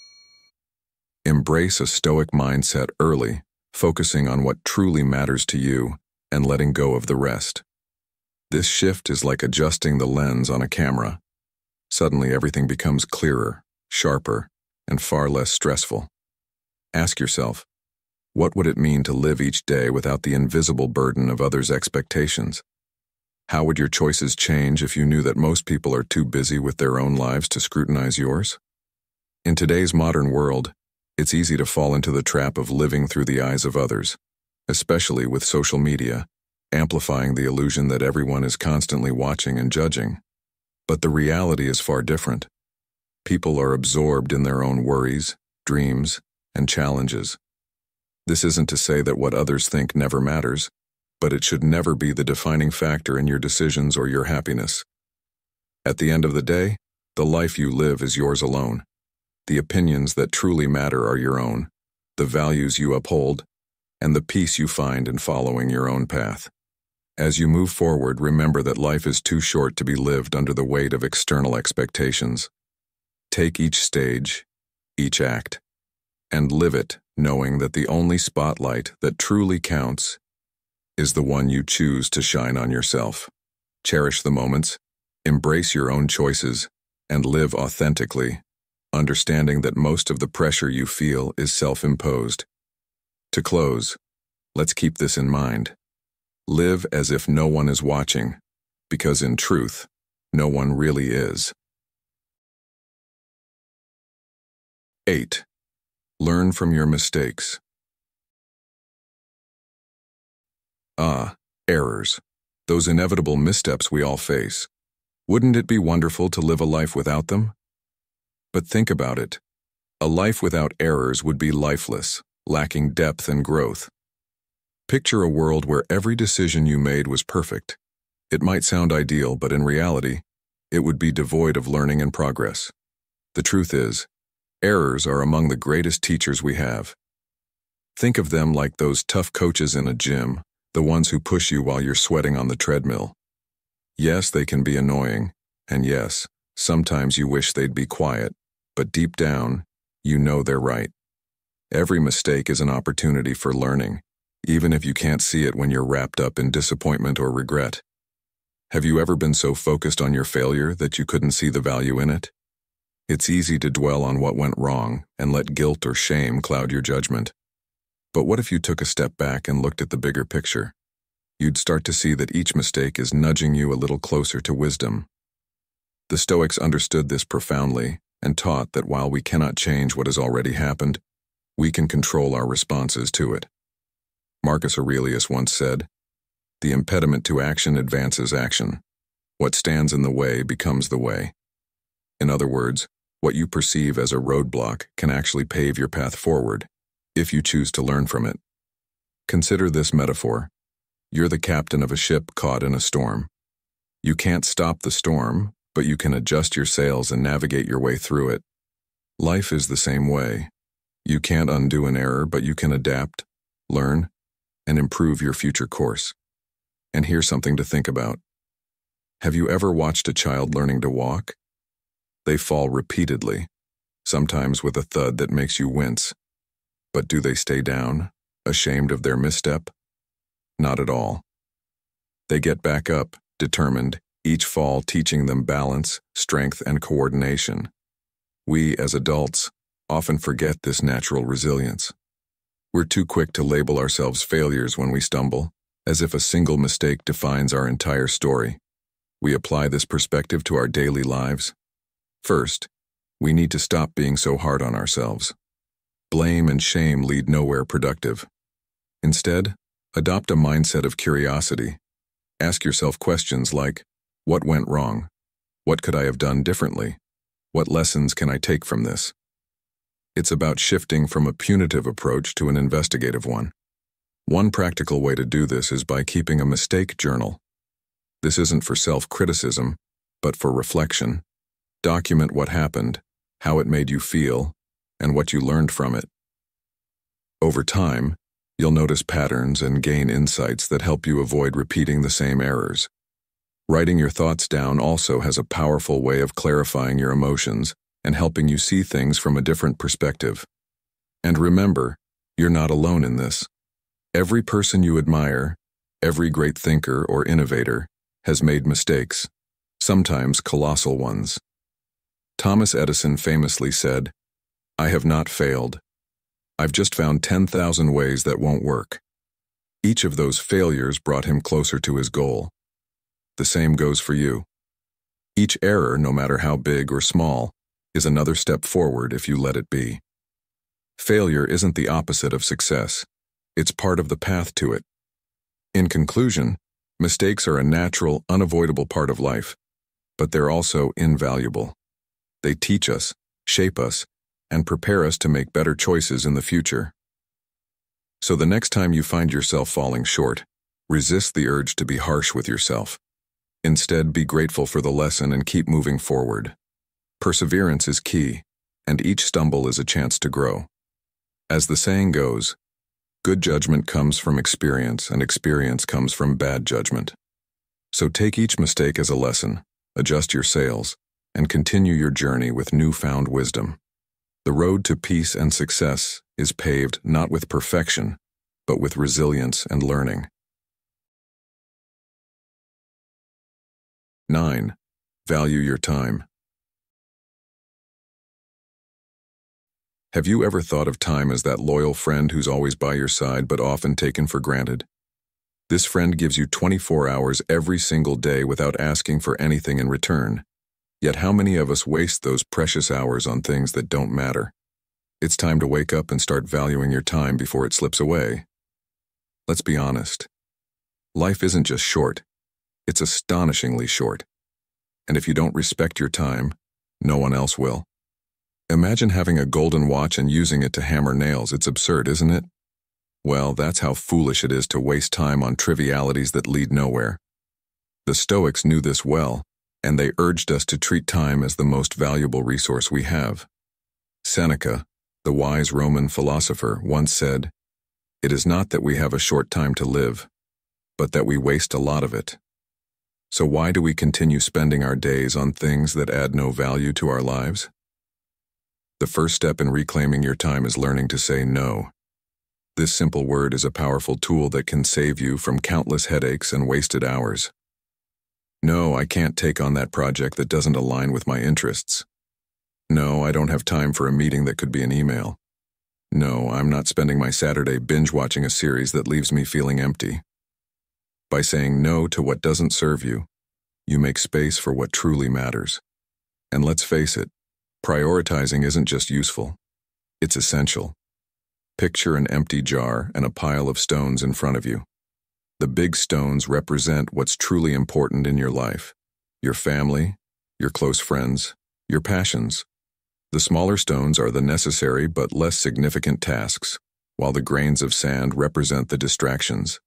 Embrace a stoic mindset early, focusing on what truly matters to you and letting go of the rest. This shift is like adjusting the lens on a camera. Suddenly everything becomes clearer, sharper, and far less stressful. Ask yourself, what would it mean to live each day without the invisible burden of others' expectations? How would your choices change if you knew that most people are too busy with their own lives to scrutinize yours? In today's modern world, it's easy to fall into the trap of living through the eyes of others, especially with social media, amplifying the illusion that everyone is constantly watching and judging. But the reality is far different. People are absorbed in their own worries, dreams, and challenges. This isn't to say that what others think never matters, but it should never be the defining factor in your decisions or your happiness. At the end of the day, the life you live is yours alone. The opinions that truly matter are your own, the values you uphold, and the peace you find in following your own path. As you move forward, remember that life is too short to be lived under the weight of external expectations. Take each stage, each act, and live it knowing that the only spotlight that truly counts is the one you choose to shine on yourself. Cherish the moments, embrace your own choices, and live authentically, understanding that most of the pressure you feel is self-imposed. To close, let's keep this in mind. Live as if no one is watching, because in truth, no one really is. 8. Learn from your mistakes. Errors. Those inevitable missteps we all face. Wouldn't it be wonderful to live a life without them? But think about it. A life without errors would be lifeless, lacking depth and growth. Picture a world where every decision you made was perfect. It might sound ideal, but in reality, it would be devoid of learning and progress. The truth is, errors are among the greatest teachers we have. Think of them like those tough coaches in a gym, the ones who push you while you're sweating on the treadmill. Yes, they can be annoying, and yes, sometimes you wish they'd be quiet, but deep down, you know they're right. Every mistake is an opportunity for learning, even if you can't see it when you're wrapped up in disappointment or regret. Have you ever been so focused on your failure that you couldn't see the value in it? It's easy to dwell on what went wrong and let guilt or shame cloud your judgment. But what if you took a step back and looked at the bigger picture? you'd start to see that each mistake is nudging you a little closer to wisdom. The Stoics understood this profoundly and taught that while we cannot change what has already happened, we can control our responses to it. Marcus Aurelius once said, "The impediment to action advances action. What stands in the way becomes the way." In other words, what you perceive as a roadblock can actually pave your path forward, if you choose to learn from it. Consider this metaphor. You're the captain of a ship caught in a storm. You can't stop the storm, but you can adjust your sails and navigate your way through it. Life is the same way. You can't undo an error, but you can adapt, learn, and improve your future course. And here's something to think about. Have you ever watched a child learning to walk? They fall repeatedly, sometimes with a thud that makes you wince. But do they stay down, ashamed of their misstep? Not at all. They get back up, determined, each fall teaching them balance, strength, and coordination. We, as adults, often forget this natural resilience. We're too quick to label ourselves failures when we stumble, as if a single mistake defines our entire story. We apply this perspective to our daily lives. First, we need to stop being so hard on ourselves. Blame and shame lead nowhere productive. Instead, adopt a mindset of curiosity. Ask yourself questions like, what went wrong? What could I have done differently? What lessons can I take from this? It's about shifting from a punitive approach to an investigative one. One practical way to do this is by keeping a mistake journal. This isn't for self-criticism, but for reflection. Document what happened, how it made you feel, and what you learned from it. Over time, you'll notice patterns and gain insights that help you avoid repeating the same errors. Writing your thoughts down also has a powerful way of clarifying your emotions and helping you see things from a different perspective. And remember, you're not alone in this. Every person you admire, every great thinker or innovator, has made mistakes, sometimes colossal ones. Thomas Edison famously said, "I have not failed. I've just found 10,000 ways that won't work." Each of those failures brought him closer to his goal. The same goes for you. Each error, no matter how big or small, is another step forward if you let it be. Failure isn't the opposite of success. It's part of the path to it. In conclusion, mistakes are a natural, unavoidable part of life, but they're also invaluable. They teach us, shape us, and prepare us to make better choices in the future. So the next time you find yourself falling short, resist the urge to be harsh with yourself. Instead, be grateful for the lesson and keep moving forward. Perseverance is key, and each stumble is a chance to grow. As the saying goes, good judgment comes from experience, and experience comes from bad judgment. So take each mistake as a lesson, adjust your sails, and continue your journey with newfound wisdom. The road to peace and success is paved not with perfection, but with resilience and learning. 9. Value your time. Have you ever thought of time as that loyal friend who's always by your side but often taken for granted? This friend gives you 24 hours every single day without asking for anything in return. Yet how many of us waste those precious hours on things that don't matter? It's time to wake up and start valuing your time before it slips away. Let's be honest. Life isn't just short. It's astonishingly short. And if you don't respect your time, no one else will. Imagine having a golden watch and using it to hammer nails. It's absurd, isn't it? Well, that's how foolish it is to waste time on trivialities that lead nowhere. The Stoics knew this well, and they urged us to treat time as the most valuable resource we have. Seneca, the wise Roman philosopher, once said, "It is not that we have a short time to live, but that we waste a lot of it." So why do we continue spending our days on things that add no value to our lives? The first step in reclaiming your time is learning to say no. This simple word is a powerful tool that can save you from countless headaches and wasted hours. No, I can't take on that project that doesn't align with my interests. No, I don't have time for a meeting that could be an email. No, I'm not spending my Saturday binge-watching a series that leaves me feeling empty. By saying no to what doesn't serve you, you make space for what truly matters. And let's face it, prioritizing isn't just useful, it's essential. Picture an empty jar and a pile of stones in front of you. The big stones represent what's truly important in your life: your family, your close friends, your passions. The smaller stones are the necessary but less significant tasks, while the grains of sand represent the distractions.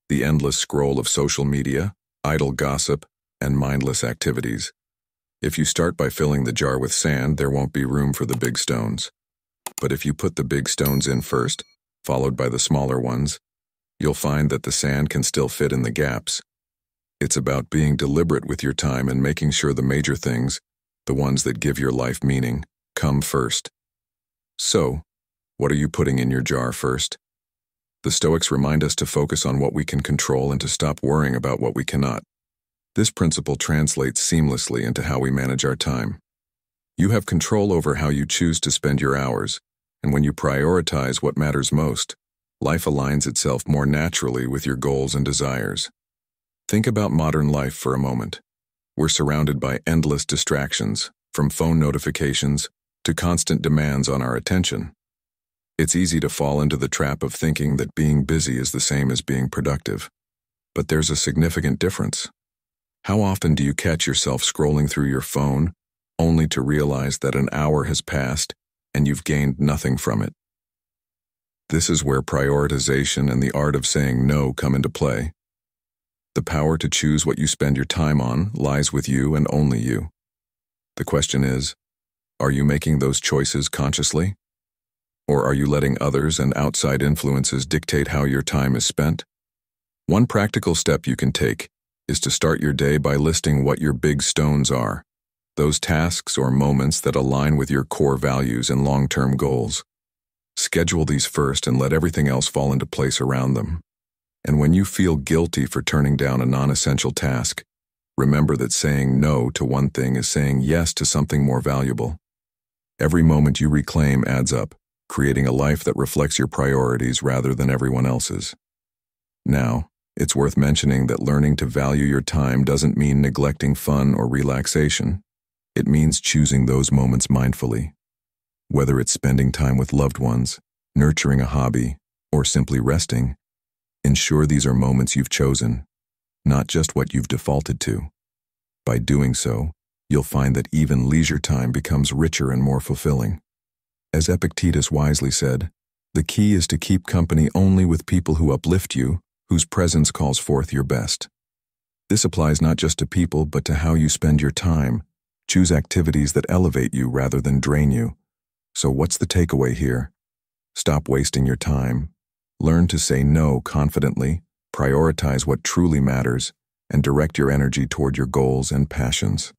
The endless scroll of social media, idle gossip, and mindless activities. If you start by filling the jar with sand, there won't be room for the big stones. But if you put the big stones in first, followed by the smaller ones, you'll find that the sand can still fit in the gaps. It's about being deliberate with your time and making sure the major things, the ones that give your life meaning, come first. So, what are you putting in your jar first? The Stoics remind us to focus on what we can control and to stop worrying about what we cannot. This principle translates seamlessly into how we manage our time. You have control over how you choose to spend your hours, and when you prioritize what matters most, life aligns itself more naturally with your goals and desires. Think about modern life for a moment. We're surrounded by endless distractions, from phone notifications to constant demands on our attention. It's easy to fall into the trap of thinking that being busy is the same as being productive. But there's a significant difference. How often do you catch yourself scrolling through your phone, only to realize that an hour has passed and you've gained nothing from it? This is where prioritization and the art of saying no come into play. The power to choose what you spend your time on lies with you and only you. The question is, are you making those choices consciously? Or are you letting others and outside influences dictate how your time is spent? One practical step you can take is to start your day by listing what your big stones are, those tasks or moments that align with your core values and long-term goals. Schedule these first and let everything else fall into place around them. And when you feel guilty for turning down a non-essential task, remember that saying no to one thing is saying yes to something more valuable. Every moment you reclaim adds up, creating a life that reflects your priorities rather than everyone else's. Now, it's worth mentioning that learning to value your time doesn't mean neglecting fun or relaxation. It means choosing those moments mindfully. Whether it's spending time with loved ones, nurturing a hobby, or simply resting, ensure these are moments you've chosen, not just what you've defaulted to. By doing so, you'll find that even leisure time becomes richer and more fulfilling. As Epictetus wisely said, the key is to keep company only with people who uplift you, whose presence calls forth your best. This applies not just to people, but to how you spend your time. Choose activities that elevate you rather than drain you. So what's the takeaway here? Stop wasting your time. Learn to say no confidently, prioritize what truly matters, and direct your energy toward your goals and passions.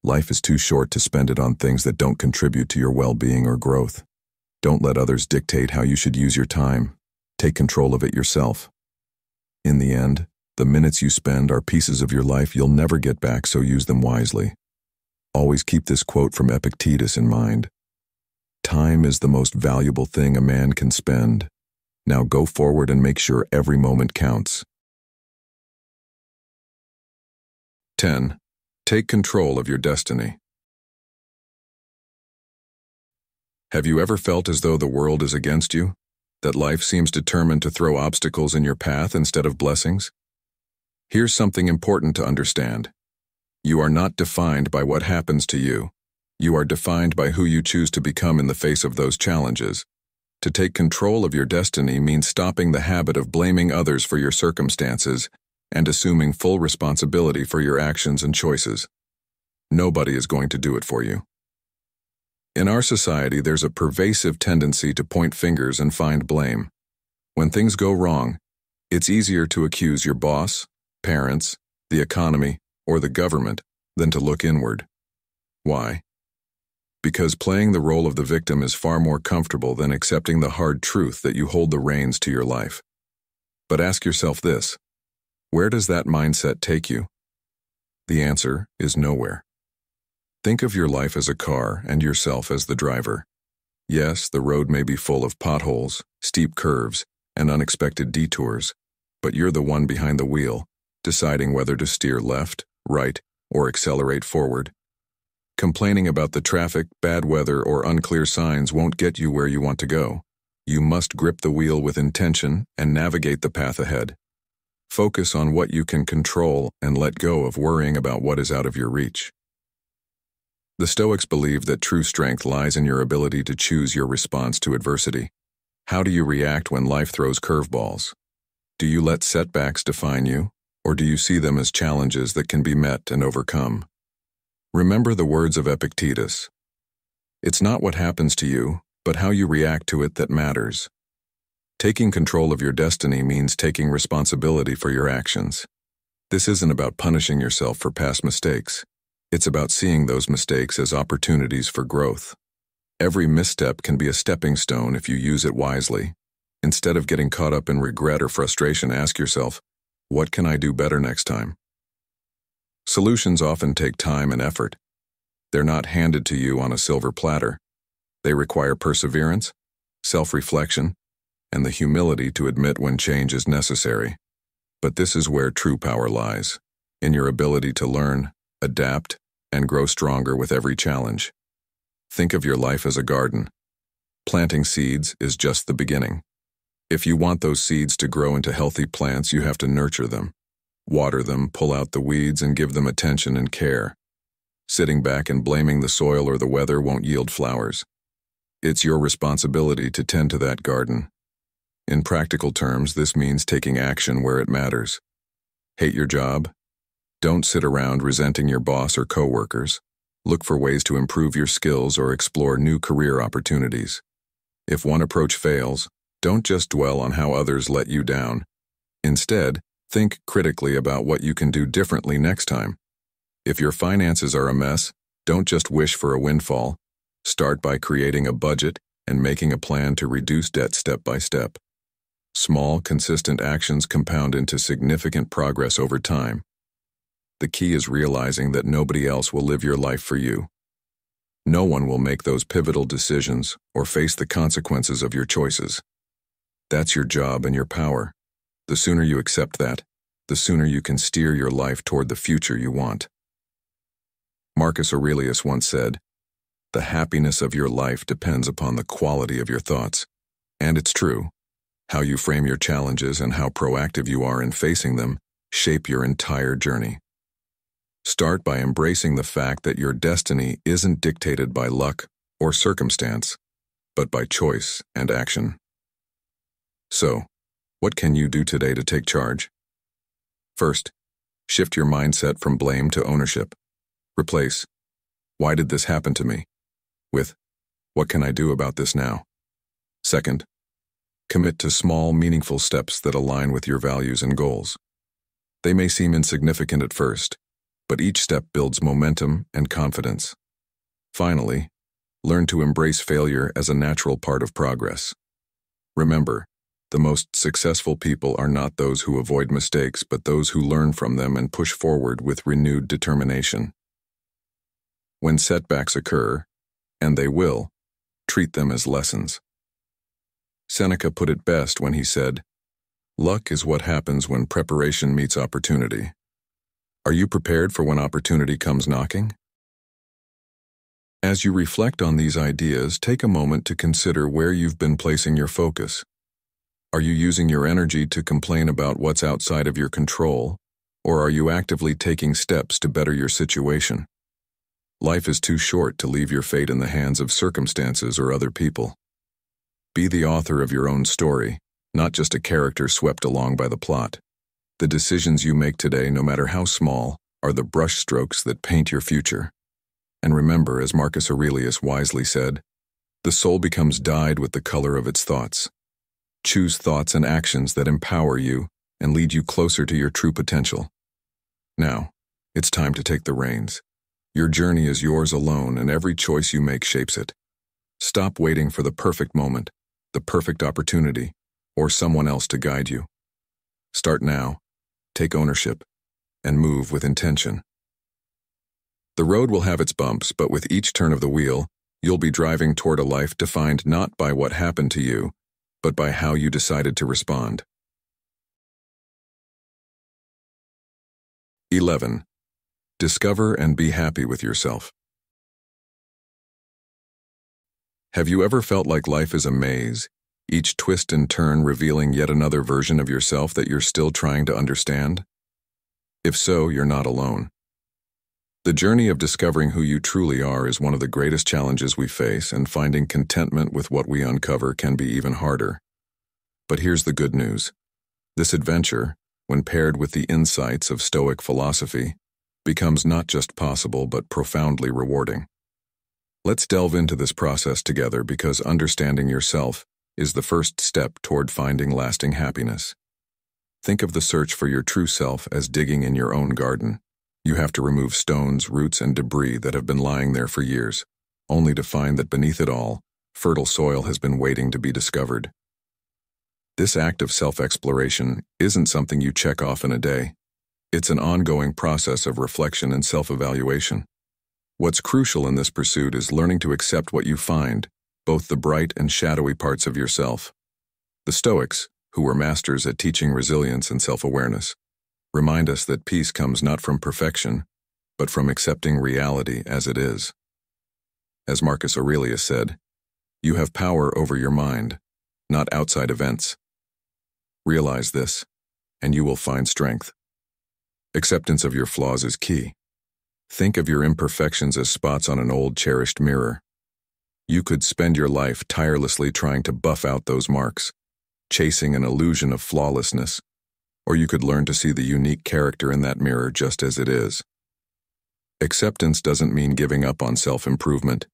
Life is too short to spend it on things that don't contribute to your well-being or growth. Don't let others dictate how you should use your time. Take control of it yourself. In the end, the minutes you spend are pieces of your life you'll never get back, so use them wisely. Always keep this quote from Epictetus in mind. Time is the most valuable thing a man can spend. Now go forward and make sure every moment counts. 10. Take control of your destiny. Have you ever felt as though the world is against you? That life seems determined to throw obstacles in your path instead of blessings? Here's something important to understand. You are not defined by what happens to you. You are defined by who you choose to become in the face of those challenges. To take control of your destiny means stopping the habit of blaming others for your circumstances and assuming full responsibility for your actions and choices. Nobody is going to do it for you. In our society, there's a pervasive tendency to point fingers and find blame. When things go wrong, it's easier to accuse your boss, parents, the economy, or the government than to look inward. Why? Because playing the role of the victim is far more comfortable than accepting the hard truth that you hold the reins to your life. But ask yourself this: where does that mindset take you? The answer is nowhere. Think of your life as a car and yourself as the driver. Yes, the road may be full of potholes, steep curves, and unexpected detours, but you're the one behind the wheel, deciding whether to steer left, right, or accelerate forward. Complaining about the traffic, bad weather, or unclear signs won't get you where you want to go. You must grip the wheel with intention and navigate the path ahead. Focus on what you can control and let go of worrying about what is out of your reach. The Stoics believe that true strength lies in your ability to choose your response to adversity. How do you react when life throws curveballs? Do you let setbacks define you, or do you see them as challenges that can be met and overcome? Remember the words of Epictetus. It's not what happens to you, but how you react to it that matters. Taking control of your destiny means taking responsibility for your actions. This isn't about punishing yourself for past mistakes. It's about seeing those mistakes as opportunities for growth. Every misstep can be a stepping stone if you use it wisely. Instead of getting caught up in regret or frustration, ask yourself, what can I do better next time? Solutions often take time and effort. They're not handed to you on a silver platter. They require perseverance, self-reflection, and the humility to admit when change is necessary. But this is where true power lies, in your ability to learn, adapt, and grow stronger with every challenge. Think of your life as a garden. Planting seeds is just the beginning. If you want those seeds to grow into healthy plants, you have to nurture them. Water them, pull out the weeds, and give them attention and care. Sitting back and blaming the soil or the weather won't yield flowers. It's your responsibility to tend to that garden. In practical terms, this means taking action where it matters. Hate your job? Don't sit around resenting your boss or coworkers. Look for ways to improve your skills or explore new career opportunities. If one approach fails, don't just dwell on how others let you down. Instead, think critically about what you can do differently next time. If your finances are a mess, don't just wish for a windfall. Start by creating a budget and making a plan to reduce debt step by step. Small, consistent actions compound into significant progress over time. The key is realizing that nobody else will live your life for you. No one will make those pivotal decisions or face the consequences of your choices. That's your job and your power. The sooner you accept that, the sooner you can steer your life toward the future you want. Marcus Aurelius once said, "The happiness of your life depends upon the quality of your thoughts." And it's true. How you frame your challenges and how proactive you are in facing them shape your entire journey. Start by embracing the fact that your destiny isn't dictated by luck or circumstance, but by choice and action. So, what can you do today to take charge? First, shift your mindset from blame to ownership. Replace, "Why did this happen to me?" with, "What can I do about this now?" Second, commit to small, meaningful steps that align with your values and goals. They may seem insignificant at first, but each step builds momentum and confidence. Finally, learn to embrace failure as a natural part of progress. Remember, the most successful people are not those who avoid mistakes, but those who learn from them and push forward with renewed determination. When setbacks occur, and they will, treat them as lessons. Seneca put it best when he said, "Luck is what happens when preparation meets opportunity." Are you prepared for when opportunity comes knocking? As you reflect on these ideas, take a moment to consider where you've been placing your focus. Are you using your energy to complain about what's outside of your control, or are you actively taking steps to better your situation? Life is too short to leave your fate in the hands of circumstances or other people. Be the author of your own story, not just a character swept along by the plot. The decisions you make today, no matter how small, are the brushstrokes that paint your future. And remember, as Marcus Aurelius wisely said, the soul becomes dyed with the color of its thoughts. Choose thoughts and actions that empower you and lead you closer to your true potential. Now, it's time to take the reins. Your journey is yours alone, and every choice you make shapes it. Stop waiting for the perfect moment, the perfect opportunity, or someone else to guide you. Start now, take ownership, and move with intention. The road will have its bumps, but with each turn of the wheel, you'll be driving toward a life defined not by what happened to you, but by how you decided to respond. 11. Discover and be happy with yourself. Have you ever felt like life is a maze, each twist and turn revealing yet another version of yourself that you're still trying to understand? If so, you're not alone. The journey of discovering who you truly are is one of the greatest challenges we face, and finding contentment with what we uncover can be even harder. But here's the good news. This adventure, when paired with the insights of Stoic philosophy, becomes not just possible but profoundly rewarding. Let's delve into this process together, because understanding yourself is the first step toward finding lasting happiness. Think of the search for your true self as digging in your own garden. You have to remove stones, roots, and debris that have been lying there for years, only to find that beneath it all, fertile soil has been waiting to be discovered. This act of self-exploration isn't something you check off in a day. It's an ongoing process of reflection and self-evaluation. What's crucial in this pursuit is learning to accept what you find, both the bright and shadowy parts of yourself. The Stoics, who were masters at teaching resilience and self-awareness, remind us that peace comes not from perfection, but from accepting reality as it is. As Marcus Aurelius said, "You have power over your mind, not outside events." Realize this, and you will find strength. Acceptance of your flaws is key. Think of your imperfections as spots on an old, cherished mirror. You could spend your life tirelessly trying to buff out those marks, chasing an illusion of flawlessness, or you could learn to see the unique character in that mirror just as it is. Acceptance doesn't mean giving up on self-improvement.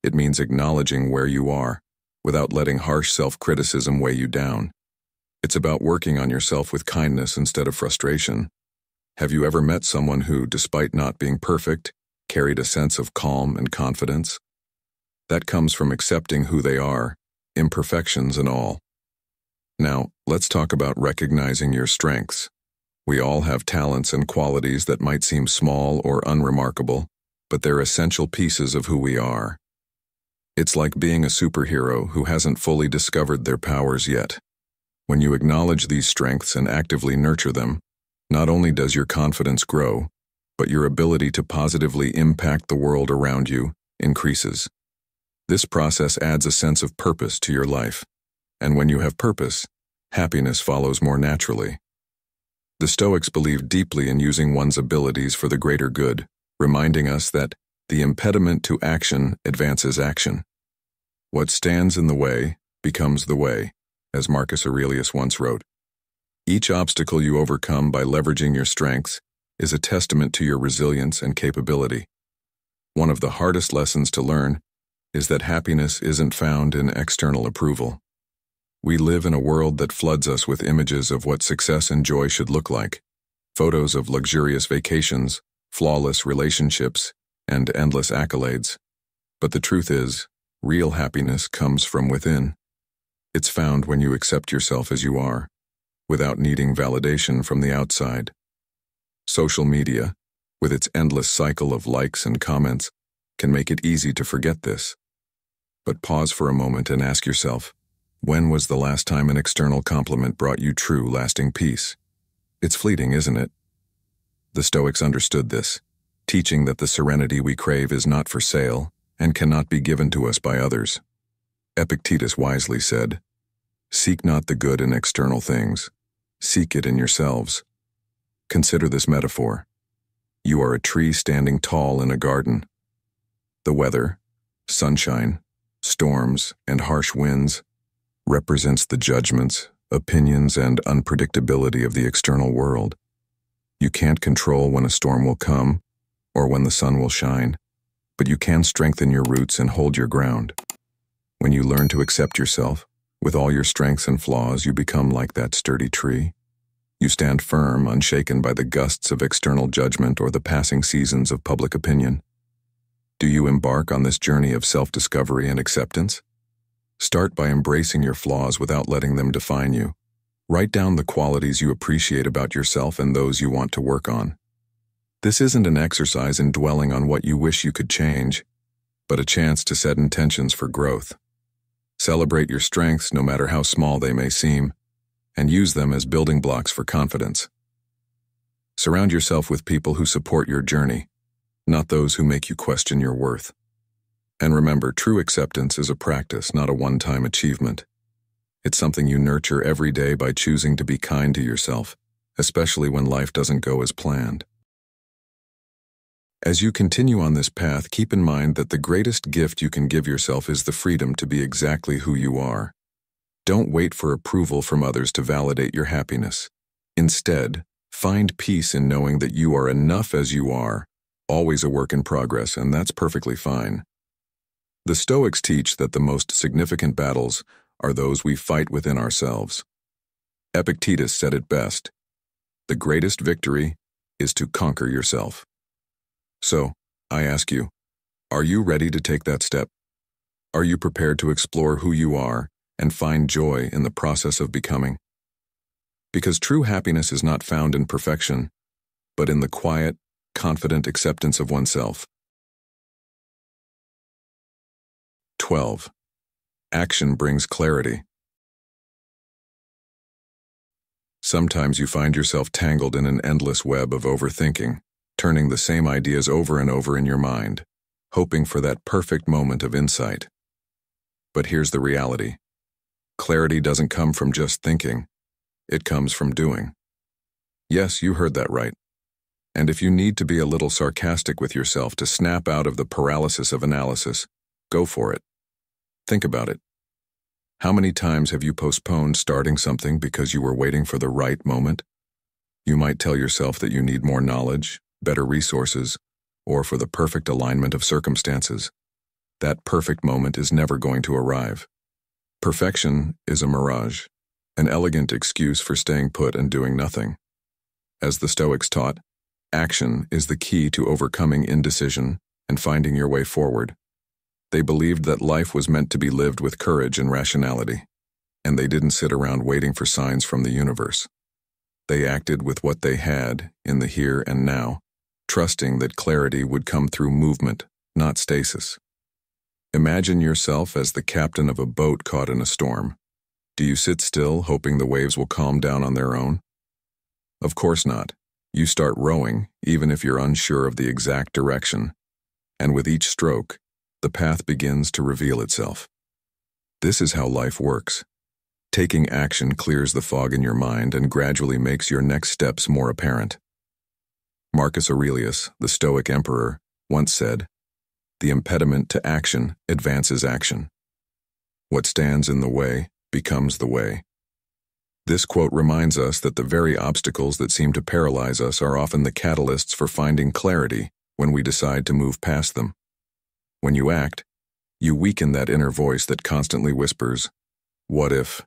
It means acknowledging where you are, without letting harsh self-criticism weigh you down. It's about working on yourself with kindness instead of frustration. Have you ever met someone who, despite not being perfect, carried a sense of calm and confidence? That comes from accepting who they are, imperfections and all. Now, let's talk about recognizing your strengths. We all have talents and qualities that might seem small or unremarkable, but they're essential pieces of who we are. It's like being a superhero who hasn't fully discovered their powers yet. When you acknowledge these strengths and actively nurture them, not only does your confidence grow, but your ability to positively impact the world around you increases. This process adds a sense of purpose to your life, and when you have purpose, happiness follows more naturally. The Stoics believed deeply in using one's abilities for the greater good, reminding us that the impediment to action advances action. What stands in the way becomes the way, as Marcus Aurelius once wrote. Each obstacle you overcome by leveraging your strengths is a testament to your resilience and capability. One of the hardest lessons to learn is that happiness isn't found in external approval. We live in a world that floods us with images of what success and joy should look like. Photos of luxurious vacations, flawless relationships, and endless accolades. But the truth is, real happiness comes from within. It's found when you accept yourself as you are, without needing validation from the outside. Social media, with its endless cycle of likes and comments, can make it easy to forget this. But pause for a moment and ask yourself, when was the last time an external compliment brought you true, lasting peace? It's fleeting, isn't it? The Stoics understood this, teaching that the serenity we crave is not for sale and cannot be given to us by others. Epictetus wisely said, "Seek not the good in external things, seek it in yourselves." Consider this metaphor. You are a tree standing tall in a garden. The weather, sunshine, storms, and harsh winds represents the judgments, opinions, and unpredictability of the external world. You can't control when a storm will come or when the sun will shine, but you can strengthen your roots and hold your ground. When you learn to accept yourself, with all your strengths and flaws, you become like that sturdy tree. You stand firm, unshaken by the gusts of external judgment or the passing seasons of public opinion. Do you embark on this journey of self-discovery and acceptance? Start by embracing your flaws without letting them define you. Write down the qualities you appreciate about yourself and those you want to work on. This isn't an exercise in dwelling on what you wish you could change, but a chance to set intentions for growth. Celebrate your strengths, no matter how small they may seem, and use them as building blocks for confidence. Surround yourself with people who support your journey, not those who make you question your worth. And remember, true acceptance is a practice, not a one-time achievement. It's something you nurture every day by choosing to be kind to yourself, especially when life doesn't go as planned. As you continue on this path, keep in mind that the greatest gift you can give yourself is the freedom to be exactly who you are. Don't wait for approval from others to validate your happiness. Instead, find peace in knowing that you are enough as you are, always a work in progress, and that's perfectly fine. The Stoics teach that the most significant battles are those we fight within ourselves. Epictetus said it best: "The greatest victory is to conquer yourself." So, I ask you, are you ready to take that step? Are you prepared to explore who you are and find joy in the process of becoming? Because true happiness is not found in perfection, but in the quiet, confident acceptance of oneself. 12. Action brings clarity. Sometimes you find yourself tangled in an endless web of overthinking, turning the same ideas over and over in your mind, hoping for that perfect moment of insight. But here's the reality. Clarity doesn't come from just thinking. It comes from doing. Yes, you heard that right. And if you need to be a little sarcastic with yourself to snap out of the paralysis of analysis, go for it. Think about it. How many times have you postponed starting something because you were waiting for the right moment? You might tell yourself that you need more knowledge, better resources, or for the perfect alignment of circumstances. That perfect moment is never going to arrive. Perfection is a mirage, an elegant excuse for staying put and doing nothing. As the Stoics taught, action is the key to overcoming indecision and finding your way forward. They believed that life was meant to be lived with courage and rationality, and they didn't sit around waiting for signs from the universe. They acted with what they had in the here and now, trusting that clarity would come through movement, not stasis. Imagine yourself as the captain of a boat caught in a storm. Do you sit still, hoping the waves will calm down on their own? Of course not. You start rowing, even if you're unsure of the exact direction. And with each stroke, the path begins to reveal itself. This is how life works. Taking action clears the fog in your mind and gradually makes your next steps more apparent. Marcus Aurelius, the Stoic emperor, once said, "The impediment to action advances action. What stands in the way becomes the way." This quote reminds us that the very obstacles that seem to paralyze us are often the catalysts for finding clarity when we decide to move past them. When you act, you weaken that inner voice that constantly whispers, "What if?"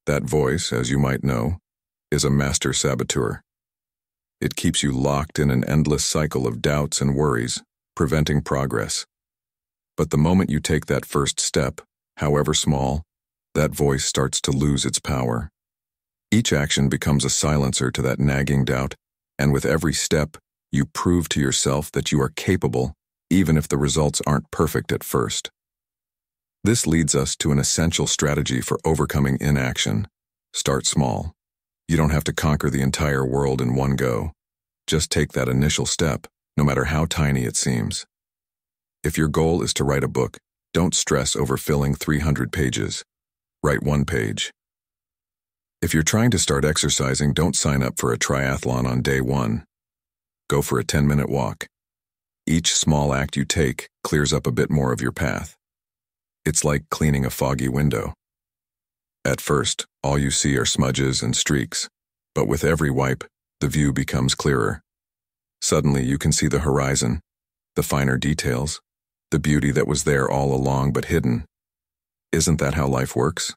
That voice, as you might know, is a master saboteur. It keeps you locked in an endless cycle of doubts and worries, preventing progress. But the moment you take that first step, however small, that voice starts to lose its power. Each action becomes a silencer to that nagging doubt, and with every step, you prove to yourself that you are capable, even if the results aren't perfect at first. This leads us to an essential strategy for overcoming inaction. Start small. You don't have to conquer the entire world in one go. Just take that initial step, no matter how tiny it seems. If your goal is to write a book, don't stress over filling 300 pages. Write one page. If you're trying to start exercising, don't sign up for a triathlon on day one. Go for a 10-minute walk. Each small act you take clears up a bit more of your path. It's like cleaning a foggy window. At first, all you see are smudges and streaks, but with every wipe, the view becomes clearer. Suddenly, you can see the horizon, the finer details, the beauty that was there all along but hidden. Isn't that how life works?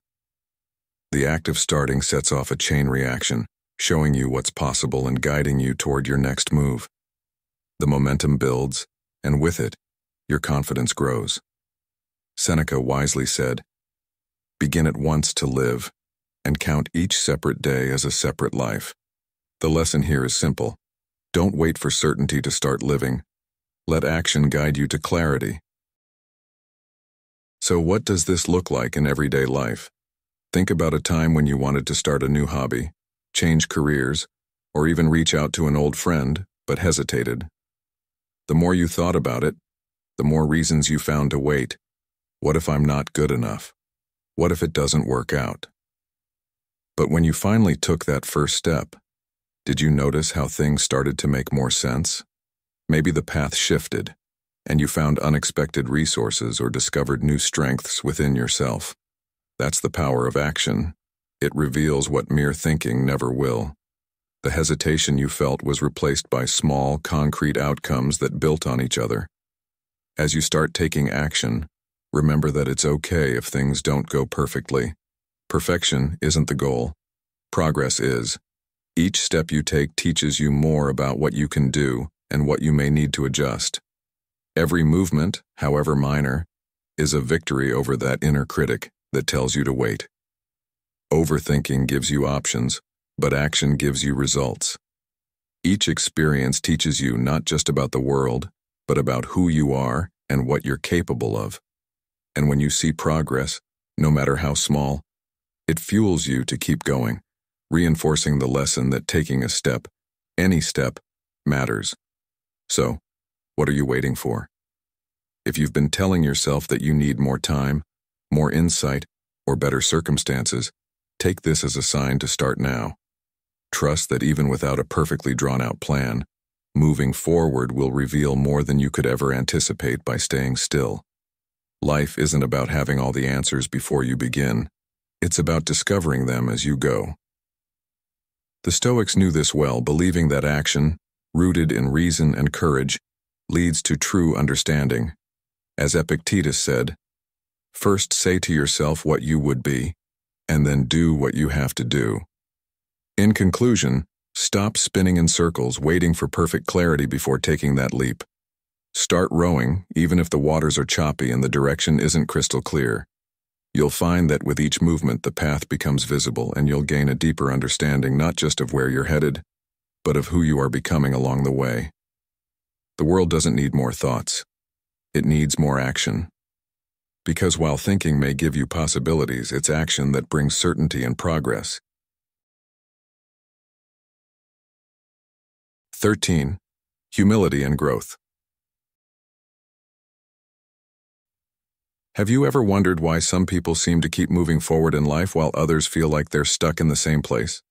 The act of starting sets off a chain reaction, showing you what's possible and guiding you toward your next move. The momentum builds, and with it, your confidence grows. Seneca wisely said, "Begin at once to live, and count each separate day as a separate life." The lesson here is simple. Don't wait for certainty to start living. Let action guide you to clarity. So what does this look like in everyday life? Think about a time when you wanted to start a new hobby, change careers, or even reach out to an old friend, but hesitated. The more you thought about it, the more reasons you found to wait. What if I'm not good enough? What if it doesn't work out? But when you finally took that first step, did you notice how things started to make more sense? Maybe the path shifted, and you found unexpected resources or discovered new strengths within yourself. That's the power of action. It reveals what mere thinking never will. The hesitation you felt was replaced by small, concrete outcomes that built on each other. As you start taking action, remember that it's okay if things don't go perfectly. Perfection isn't the goal. Progress is. Each step you take teaches you more about what you can do and what you may need to adjust. Every movement, however minor, is a victory over that inner critic that tells you to wait. Overthinking gives you options, but action gives you results. Each experience teaches you not just about the world, but about who you are and what you're capable of. And when you see progress, no matter how small, it fuels you to keep going, reinforcing the lesson that taking a step, any step, matters. So, what are you waiting for? If you've been telling yourself that you need more time, more insight, or better circumstances, take this as a sign to start now. Trust that even without a perfectly drawn-out plan, moving forward will reveal more than you could ever anticipate by staying still. Life isn't about having all the answers before you begin. It's about discovering them as you go. The Stoics knew this well, believing that action, rooted in reason and courage, leads to true understanding. As Epictetus said, "First say to yourself what you would be, and then do what you have to do." In conclusion, stop spinning in circles, waiting for perfect clarity before taking that leap. Start rowing, even if the waters are choppy and the direction isn't crystal clear. You'll find that with each movement the path becomes visible, and you'll gain a deeper understanding not just of where you're headed, but of who you are becoming along the way. The world doesn't need more thoughts. It needs more action. Because while thinking may give you possibilities, it's action that brings certainty and progress. 13. Humility and growth. Have you ever wondered why some people seem to keep moving forward in life while others feel like they're stuck in the same place?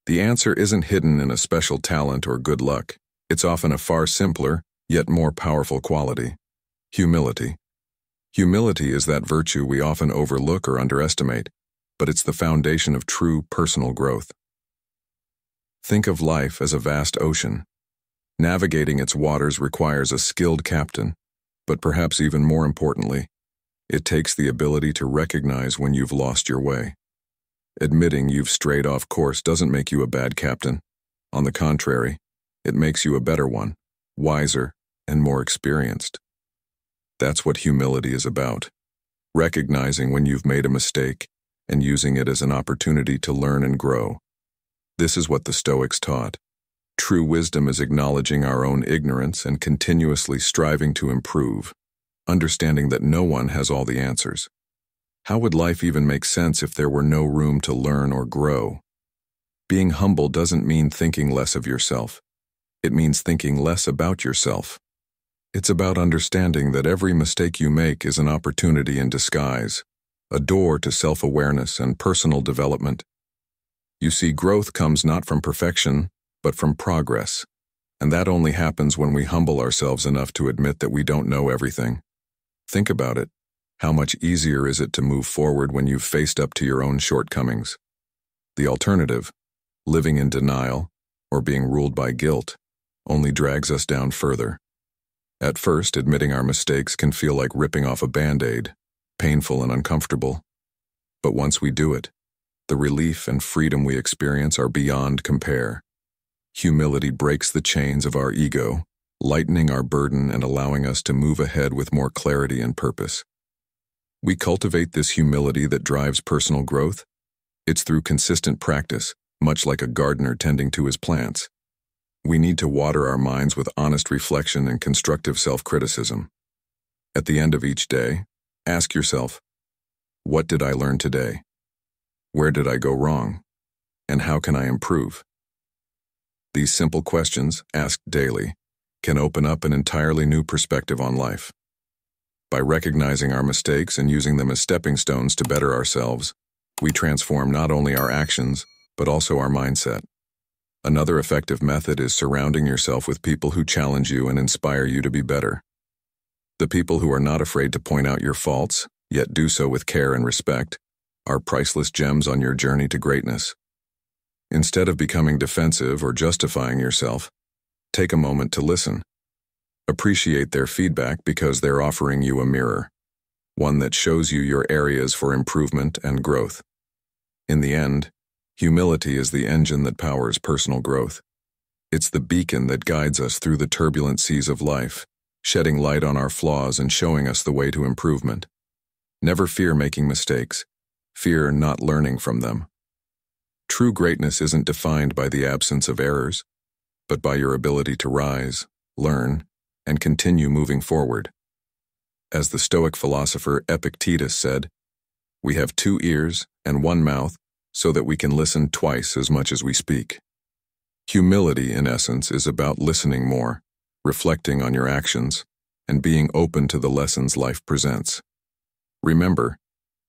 The answer isn't hidden in a special talent or good luck. It's often a far simpler, yet more powerful quality: humility. Humility is that virtue we often overlook or underestimate, but it's the foundation of true personal growth. Think of life as a vast ocean. Navigating its waters requires a skilled captain, but perhaps even more importantly, it takes the ability to recognize when you've lost your way. Admitting you've strayed off course doesn't make you a bad captain. On the contrary, it makes you a better one, wiser, and more experienced. That's what humility is about: recognizing when you've made a mistake and using it as an opportunity to learn and grow. This is what the Stoics taught. True wisdom is acknowledging our own ignorance and continuously striving to improve, understanding that no one has all the answers. How would life even make sense if there were no room to learn or grow? Being humble doesn't mean thinking less of yourself. It means thinking less about yourself. It's about understanding that every mistake you make is an opportunity in disguise, a door to self-awareness and personal development. You see, growth comes not from perfection, but from progress, and that only happens when we humble ourselves enough to admit that we don't know everything. Think about it. How much easier is it to move forward when you've faced up to your own shortcomings? The alternative, living in denial or being ruled by guilt, only drags us down further. At first, admitting our mistakes can feel like ripping off a Band-Aid, painful and uncomfortable. But once we do it, the relief and freedom we experience are beyond compare. Humility breaks the chains of our ego, lightening our burden and allowing us to move ahead with more clarity and purpose. We cultivate this humility that drives personal growth. It's through consistent practice, much like a gardener tending to his plants. We need to water our minds with honest reflection and constructive self-criticism. At the end of each day, ask yourself, what did I learn today? Where did I go wrong? And how can I improve? These simple questions, asked daily, can open up an entirely new perspective on life. By recognizing our mistakes and using them as stepping stones to better ourselves, we transform not only our actions, but also our mindset. Another effective method is surrounding yourself with people who challenge you and inspire you to be better. The people who are not afraid to point out your faults, yet do so with care and respect, are priceless gems on your journey to greatness. Instead of becoming defensive or justifying yourself, take a moment to listen. Appreciate their feedback because they're offering you a mirror, one that shows you your areas for improvement and growth. In the end, humility is the engine that powers personal growth. It's the beacon that guides us through the turbulent seas of life, shedding light on our flaws and showing us the way to improvement. Never fear making mistakes. Fear not learning from them. True greatness isn't defined by the absence of errors, but by your ability to rise, learn, and continue moving forward. As the Stoic philosopher Epictetus said, "We have 2 ears and 1 mouth so that we can listen twice as much as we speak." Humility, in essence, is about listening more, reflecting on your actions, and being open to the lessons life presents. Remember,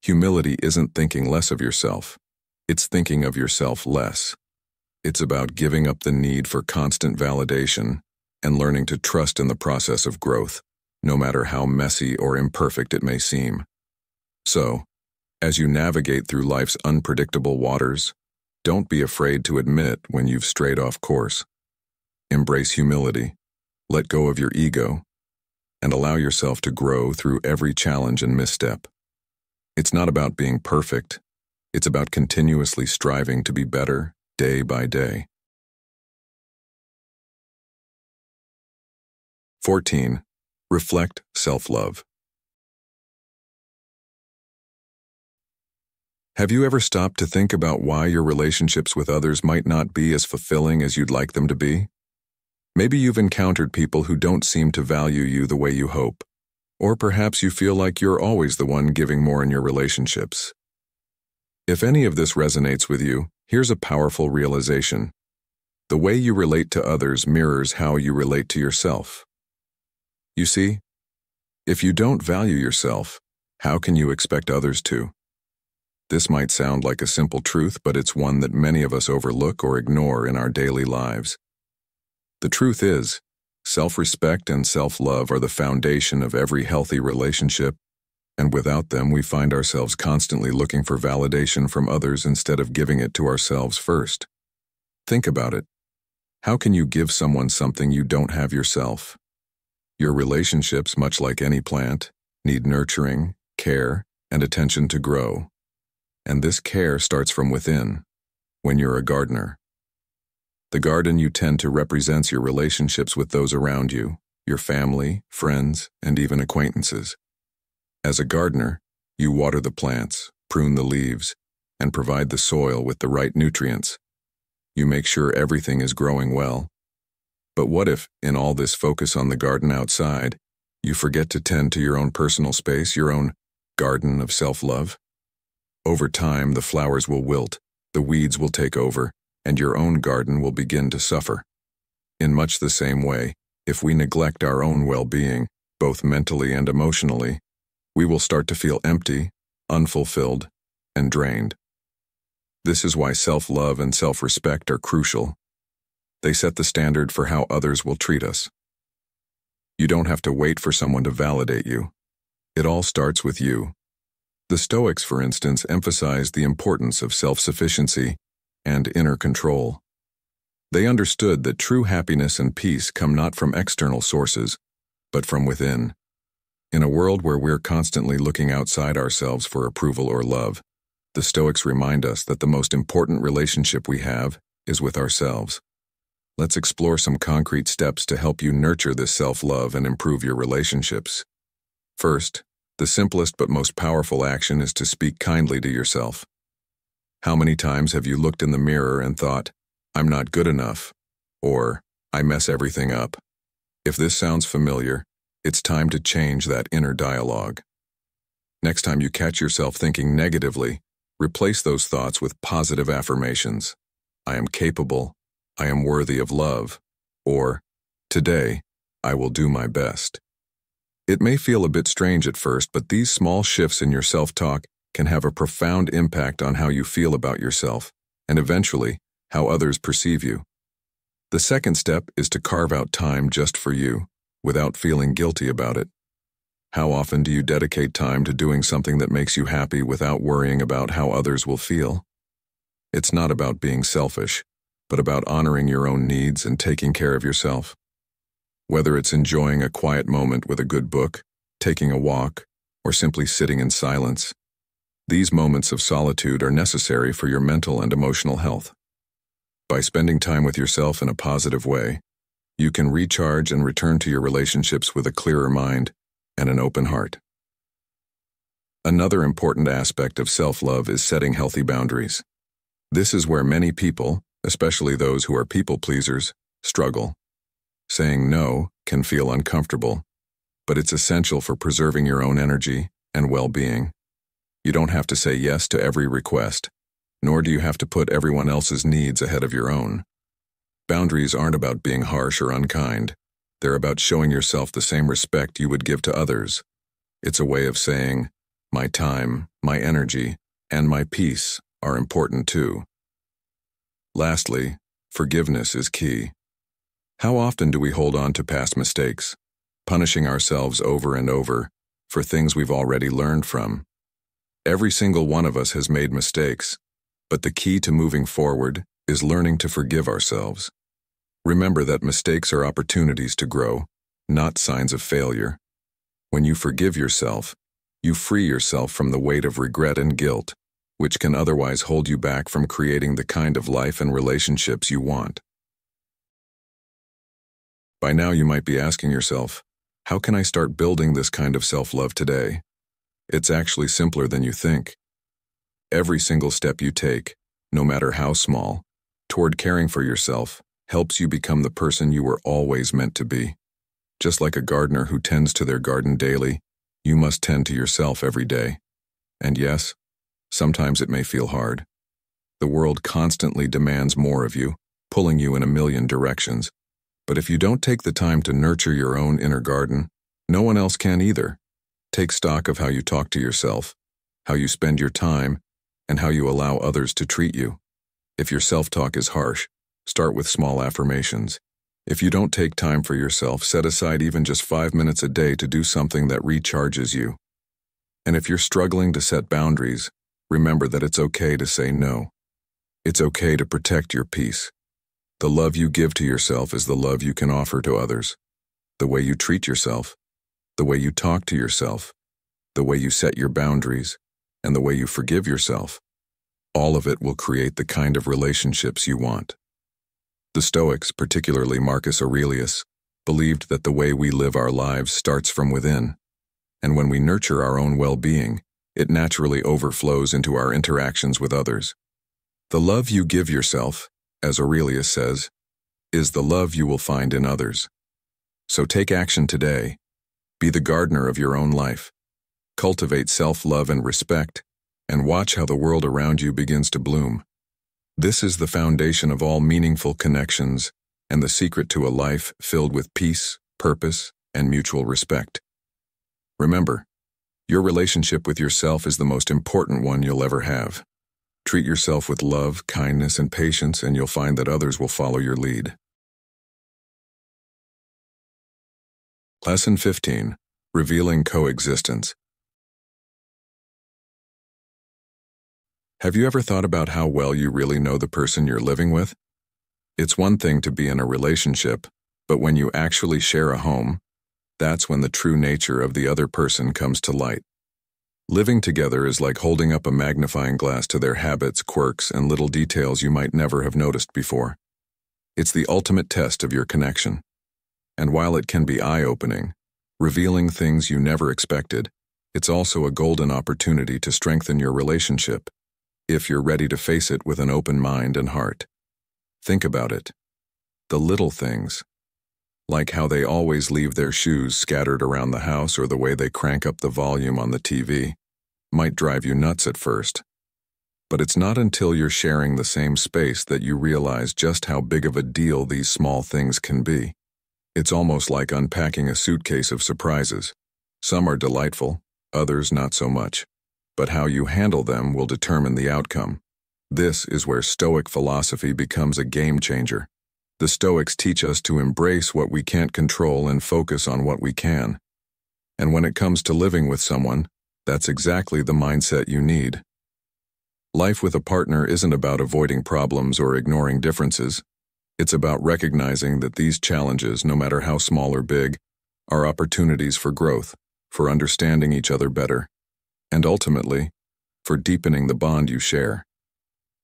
humility isn't thinking less of yourself. It's thinking of yourself less. It's about giving up the need for constant validation and learning to trust in the process of growth, no matter how messy or imperfect it may seem. So, as you navigate through life's unpredictable waters, don't be afraid to admit when you've strayed off course. Embrace humility, let go of your ego, and allow yourself to grow through every challenge and misstep. It's not about being perfect. It's about continuously striving to be better day by day. 14. Reflect self-love. Have you ever stopped to think about why your relationships with others might not be as fulfilling as you'd like them to be? Maybe you've encountered people who don't seem to value you the way you hope, or perhaps you feel like you're always the one giving more in your relationships. If any of this resonates with you, here's a powerful realization. The way you relate to others mirrors how you relate to yourself. You see, if you don't value yourself, how can you expect others to? This might sound like a simple truth, but it's one that many of us overlook or ignore in our daily lives. The truth is, self-respect and self-love are the foundation of every healthy relationship, and without them we find ourselves constantly looking for validation from others instead of giving it to ourselves first. Think about it. How can you give someone something you don't have yourself? Your relationships, much like any plant, need nurturing, care, and attention to grow. And this care starts from within, when you're a gardener. The garden you tend to represents your relationships with those around you, your family, friends, and even acquaintances. As a gardener, you water the plants, prune the leaves, and provide the soil with the right nutrients. You make sure everything is growing well. But what if, in all this focus on the garden outside, you forget to tend to your own personal space, your own garden of self-love? Over time, the flowers will wilt, the weeds will take over, and your own garden will begin to suffer. In much the same way, if we neglect our own well-being, both mentally and emotionally, we will start to feel empty, unfulfilled, and drained. This is why self-love and self-respect are crucial. They set the standard for how others will treat us. You don't have to wait for someone to validate you. It all starts with you. The Stoics, for instance, emphasized the importance of self-sufficiency and inner control. They understood that true happiness and peace come not from external sources, but from within. In a world where we're constantly looking outside ourselves for approval or love, the Stoics remind us that the most important relationship we have is with ourselves. Let's explore some concrete steps to help you nurture this self-love and improve your relationships. First, the simplest but most powerful action is to speak kindly to yourself. How many times have you looked in the mirror and thought, "I'm not good enough," or "I mess everything up"? If this sounds familiar, it's time to change that inner dialogue. Next time you catch yourself thinking negatively, replace those thoughts with positive affirmations. I am capable, I am worthy of love, or today, I will do my best. It may feel a bit strange at first, but these small shifts in your self-talk can have a profound impact on how you feel about yourself, and eventually, how others perceive you. The second step is to carve out time just for you, without feeling guilty about it. How often do you dedicate time to doing something that makes you happy without worrying about how others will feel? It's not about being selfish, but about honoring your own needs and taking care of yourself. Whether it's enjoying a quiet moment with a good book, taking a walk, or simply sitting in silence, these moments of solitude are necessary for your mental and emotional health. By spending time with yourself in a positive way, you can recharge and return to your relationships with a clearer mind and an open heart. Another important aspect of self-love is setting healthy boundaries. This is where many people, especially those who are people pleasers, struggle. Saying no can feel uncomfortable, but it's essential for preserving your own energy and well-being. You don't have to say yes to every request, nor do you have to put everyone else's needs ahead of your own. Boundaries aren't about being harsh or unkind. They're about showing yourself the same respect you would give to others. It's a way of saying, my time, my energy, and my peace are important too. Lastly, forgiveness is key. How often do we hold on to past mistakes, punishing ourselves over and over for things we've already learned from? Every single one of us has made mistakes, but the key to moving forward is learning to forgive ourselves. Remember that mistakes are opportunities to grow, not signs of failure. When you forgive yourself, you free yourself from the weight of regret and guilt, which can otherwise hold you back from creating the kind of life and relationships you want. By now you might be asking yourself, how can I start building this kind of self-love today? It's actually simpler than you think. Every single step you take, no matter how small, toward caring for yourself, helps you become the person you were always meant to be. Just like a gardener who tends to their garden daily, you must tend to yourself every day. And yes, sometimes it may feel hard. The world constantly demands more of you, pulling you in a million directions. But if you don't take the time to nurture your own inner garden, no one else can either. Take stock of how you talk to yourself, how you spend your time, and how you allow others to treat you. If your self-talk is harsh, start with small affirmations. If you don't take time for yourself, set aside even just 5 minutes a day to do something that recharges you. And if you're struggling to set boundaries, remember that it's okay to say no. It's okay to protect your peace. The love you give to yourself is the love you can offer to others. The way you treat yourself, the way you talk to yourself, the way you set your boundaries, and the way you forgive yourself, all of it will create the kind of relationships you want. The Stoics, particularly Marcus Aurelius, believed that the way we live our lives starts from within, and when we nurture our own well-being, it naturally overflows into our interactions with others. The love you give yourself, as Aurelius says, is the love you will find in others. So take action today. Be the gardener of your own life. Cultivate self-love and respect, and watch how the world around you begins to bloom. This is the foundation of all meaningful connections and the secret to a life filled with peace, purpose, and mutual respect. Remember, your relationship with yourself is the most important one you'll ever have. Treat yourself with love, kindness, and patience, and you'll find that others will follow your lead. Lesson 15. Revealing Coexistence. Have you ever thought about how well you really know the person you're living with? It's one thing to be in a relationship, but when you actually share a home, that's when the true nature of the other person comes to light. Living together is like holding up a magnifying glass to their habits, quirks, and little details you might never have noticed before. It's the ultimate test of your connection. And while it can be eye-opening, revealing things you never expected, it's also a golden opportunity to strengthen your relationship, if you're ready to face it with an open mind and heart. Think about it. The little things, like how they always leave their shoes scattered around the house or the way they crank up the volume on the TV, might drive you nuts at first. But it's not until you're sharing the same space that you realize just how big of a deal these small things can be. It's almost like unpacking a suitcase of surprises. Some are delightful, others not so much. But how you handle them will determine the outcome. This is where Stoic philosophy becomes a game changer. The Stoics teach us to embrace what we can't control and focus on what we can. And when it comes to living with someone, that's exactly the mindset you need. Life with a partner isn't about avoiding problems or ignoring differences. It's about recognizing that these challenges, no matter how small or big, are opportunities for growth, for understanding each other better, and ultimately, for deepening the bond you share.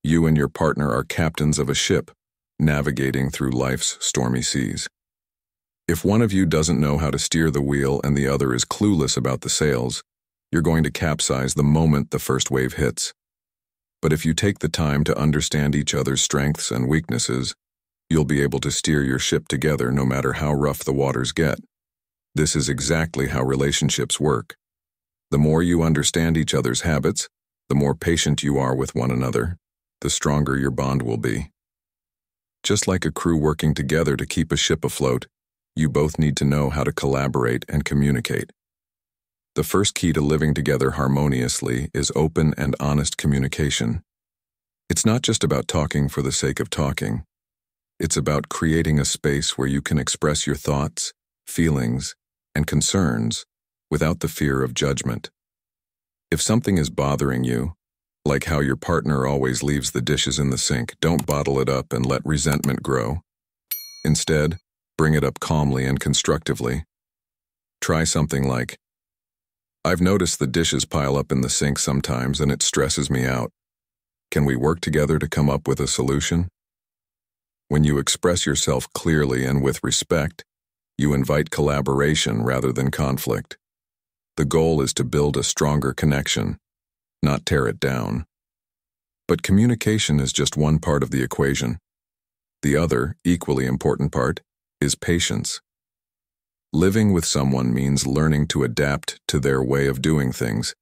You and your partner are captains of a ship, navigating through life's stormy seas. If one of you doesn't know how to steer the wheel and the other is clueless about the sails, you're going to capsize the moment the first wave hits. But if you take the time to understand each other's strengths and weaknesses, you'll be able to steer your ship together no matter how rough the waters get. This is exactly how relationships work. The more you understand each other's habits, the more patient you are with one another, the stronger your bond will be. Just like a crew working together to keep a ship afloat, you both need to know how to collaborate and communicate. The first key to living together harmoniously is open and honest communication. It's not just about talking for the sake of talking. It's about creating a space where you can express your thoughts, feelings, and concerns without the fear of judgment. If something is bothering you, like how your partner always leaves the dishes in the sink, don't bottle it up and let resentment grow. Instead, bring it up calmly and constructively. Try something like, "I've noticed the dishes pile up in the sink sometimes and it stresses me out. Can we work together to come up with a solution?" When you express yourself clearly and with respect, you invite collaboration rather than conflict. The goal is to build a stronger connection, not tear it down. But communication is just one part of the equation. The other, equally important part, is patience. Living with someone means learning to adapt to their way of doing things,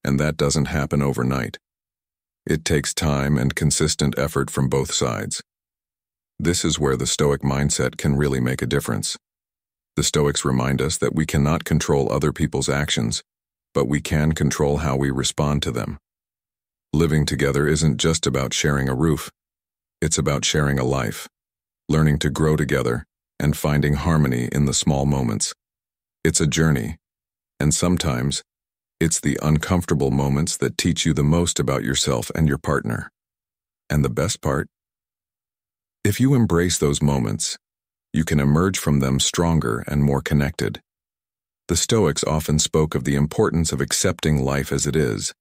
and that doesn't happen overnight. It takes time and consistent effort from both sides. This is where the Stoic mindset can really make a difference. The Stoics remind us that we cannot control other people's actions, but we can control how we respond to them. Living together isn't just about sharing a roof. It's about sharing a life, learning to grow together, and finding harmony in the small moments. It's a journey, and sometimes it's the uncomfortable moments that teach you the most about yourself and your partner. And the best part? If you embrace those moments, you can emerge from them stronger and more connected. The Stoics often spoke of the importance of accepting life as it is,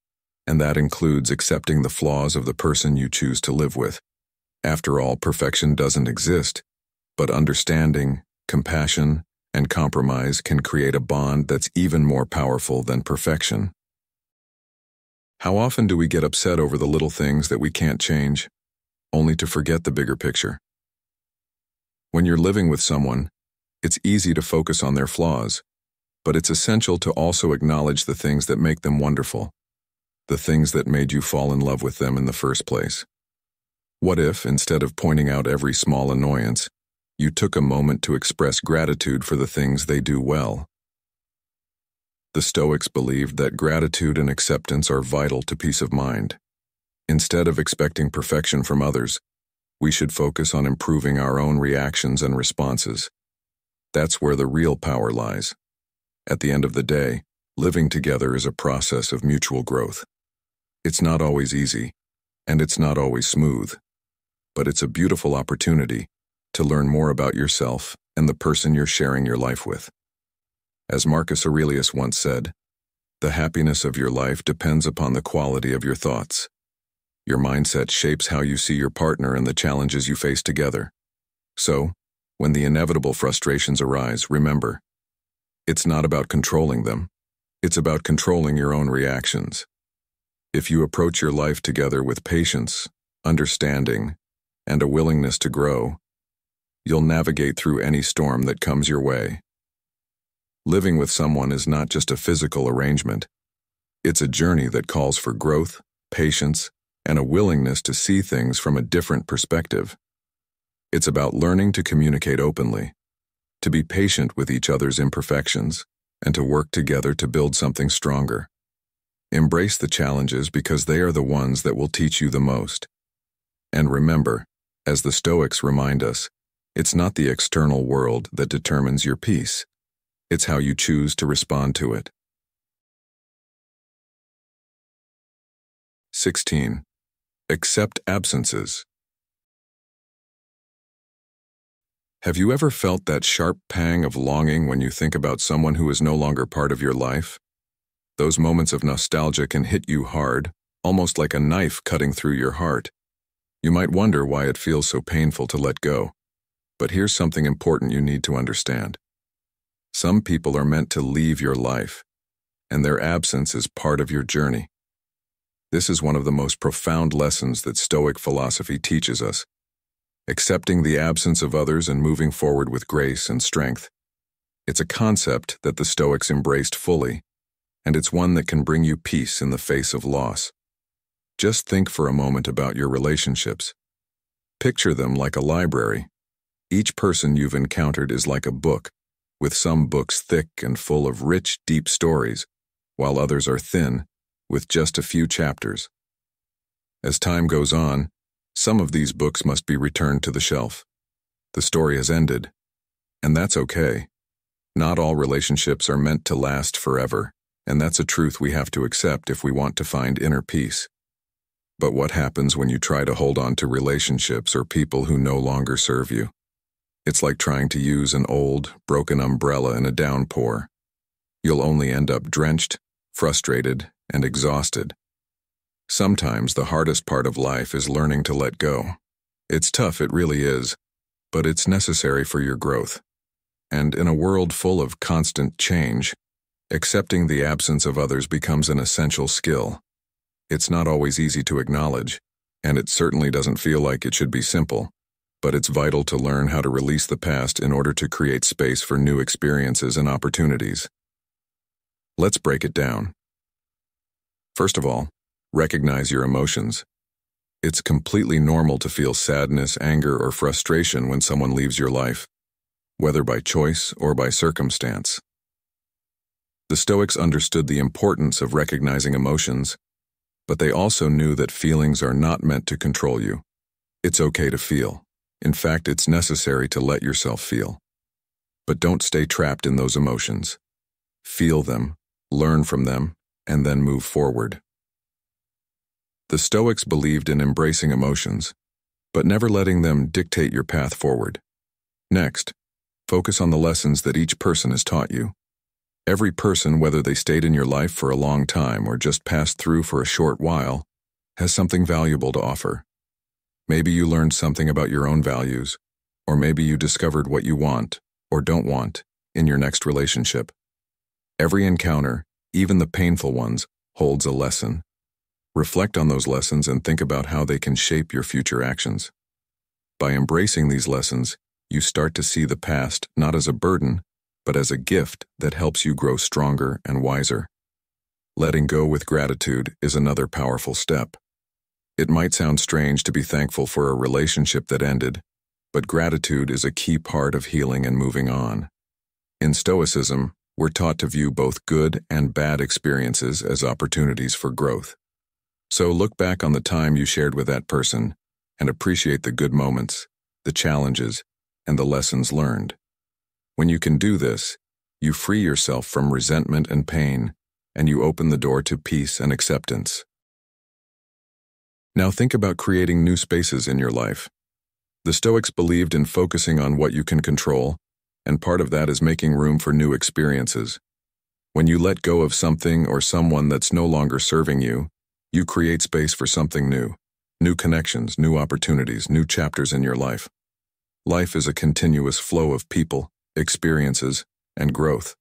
and that includes accepting the flaws of the person you choose to live with. After all, perfection doesn't exist, but understanding, compassion, and compromise can create a bond that's even more powerful than perfection. How often do we get upset over the little things that we can't change, only to forget the bigger picture? When you're living with someone, it's easy to focus on their flaws, but it's essential to also acknowledge the things that make them wonderful, the things that made you fall in love with them in the first place. What if, instead of pointing out every small annoyance, you took a moment to express gratitude for the things they do well? The Stoics believed that gratitude and acceptance are vital to peace of mind. Instead of expecting perfection from others, we should focus on improving our own reactions and responses. That's where the real power lies. At the end of the day, living together is a process of mutual growth. It's not always easy, and it's not always smooth, but it's a beautiful opportunity to learn more about yourself and the person you're sharing your life with. As Marcus Aurelius once said, "The happiness of your life depends upon the quality of your thoughts." Your mindset shapes how you see your partner and the challenges you face together. So, when the inevitable frustrations arise, remember, it's not about controlling them. It's about controlling your own reactions. If you approach your life together with patience, understanding, and a willingness to grow, you'll navigate through any storm that comes your way. Living with someone is not just a physical arrangement. It's a journey that calls for growth, patience, and a willingness to see things from a different perspective. It's about learning to communicate openly, to be patient with each other's imperfections, and to work together to build something stronger. Embrace the challenges because they are the ones that will teach you the most. And remember, as the Stoics remind us, it's not the external world that determines your peace. It's how you choose to respond to it. 16. Accept absences. Have you ever felt that sharp pang of longing when you think about someone who is no longer part of your life? Those moments of nostalgia can hit you hard, almost like a knife cutting through your heart. You might wonder why it feels so painful to let go. But here's something important you need to understand. Some people are meant to leave your life, and their absence is part of your journey. This is one of the most profound lessons that Stoic philosophy teaches us. Accepting the absence of others and moving forward with grace and strength. It's a concept that the Stoics embraced fully, and it's one that can bring you peace in the face of loss. Just think for a moment about your relationships. Picture them like a library. Each person you've encountered is like a book, with some books thick and full of rich, deep stories, while others are thin, with just a few chapters. As time goes on, some of these books must be returned to the shelf. The story has ended, and that's okay. Not all relationships are meant to last forever, and that's a truth we have to accept if we want to find inner peace. But what happens when you try to hold on to relationships or people who no longer serve you? It's like trying to use an old, broken umbrella in a downpour. You'll only end up drenched, frustrated, and exhausted. Sometimes the hardest part of life is learning to let go. It's tough, it really is, but it's necessary for your growth. And in a world full of constant change, accepting the absence of others becomes an essential skill. It's not always easy to acknowledge, and it certainly doesn't feel like it should be simple, but it's vital to learn how to release the past in order to create space for new experiences and opportunities. Let's break it down. First of all, recognize your emotions. It's completely normal to feel sadness, anger, or frustration when someone leaves your life, whether by choice or by circumstance. The Stoics understood the importance of recognizing emotions, but they also knew that feelings are not meant to control you. It's okay to feel. In fact, it's necessary to let yourself feel. But don't stay trapped in those emotions. Feel them, learn from them, and then move forward. The Stoics believed in embracing emotions, but never letting them dictate your path forward. Next, focus on the lessons that each person has taught you. Every person, whether they stayed in your life for a long time or just passed through for a short while, has something valuable to offer. Maybe you learned something about your own values, or maybe you discovered what you want or don't want in your next relationship. Every encounter, even the painful ones, holds a lesson. Reflect on those lessons and think about how they can shape your future actions. By embracing these lessons, you start to see the past not as a burden, but as a gift that helps you grow stronger and wiser. Letting go with gratitude is another powerful step. It might sound strange to be thankful for a relationship that ended, but gratitude is a key part of healing and moving on. In Stoicism, we're taught to view both good and bad experiences as opportunities for growth. So look back on the time you shared with that person and appreciate the good moments, the challenges, and the lessons learned. When you can do this, you free yourself from resentment and pain, and you open the door to peace and acceptance. Now think about creating new spaces in your life. The Stoics believed in focusing on what you can control, and part of that is making room for new experiences. When you let go of something or someone that's no longer serving you, you create space for something new connections, new opportunities, new chapters in your life. Life is a continuous flow of people, experiences, and growth.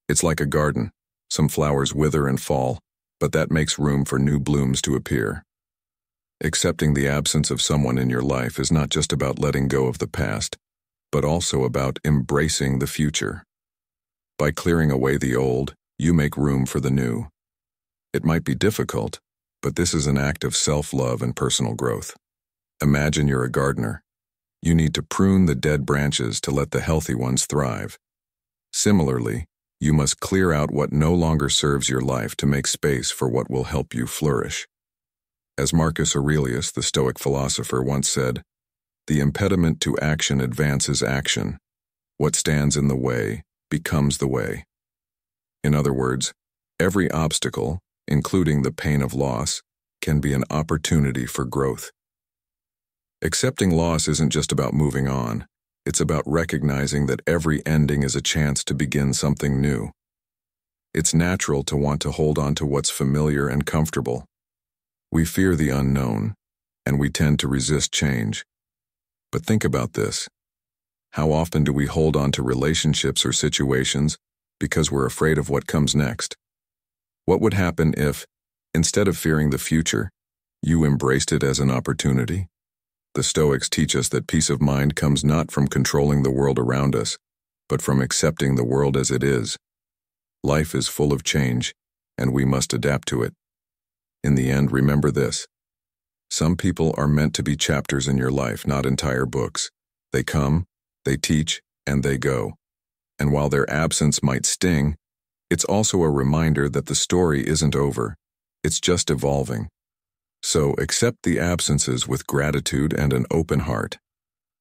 It's like a garden. Some flowers wither and fall, but that makes room for new blooms to appear. Accepting the absence of someone in your life is not just about letting go of the past, but also about embracing the future. By clearing away the old, you make room for the new. It might be difficult, but this is an act of self-love and personal growth. Imagine you're a gardener. You need to prune the dead branches to let the healthy ones thrive. Similarly, you must clear out what no longer serves your life to make space for what will help you flourish. As Marcus Aurelius, the Stoic philosopher, once said, "The impediment to action advances action. What stands in the way becomes the way." In other words, every obstacle, including the pain of loss, can be an opportunity for growth. Accepting loss isn't just about moving on. It's about recognizing that every ending is a chance to begin something new. It's natural to want to hold on to what's familiar and comfortable. We fear the unknown, and we tend to resist change. But think about this. How often do we hold on to relationships or situations because we're afraid of what comes next? What would happen if, instead of fearing the future, you embraced it as an opportunity? The Stoics teach us that peace of mind comes not from controlling the world around us, but from accepting the world as it is. Life is full of change, and we must adapt to it. In the end, remember this. Some people are meant to be chapters in your life, not entire books. They come, they teach, and they go. And while their absence might sting, it's also a reminder that the story isn't over. It's just evolving. So accept the absences with gratitude and an open heart.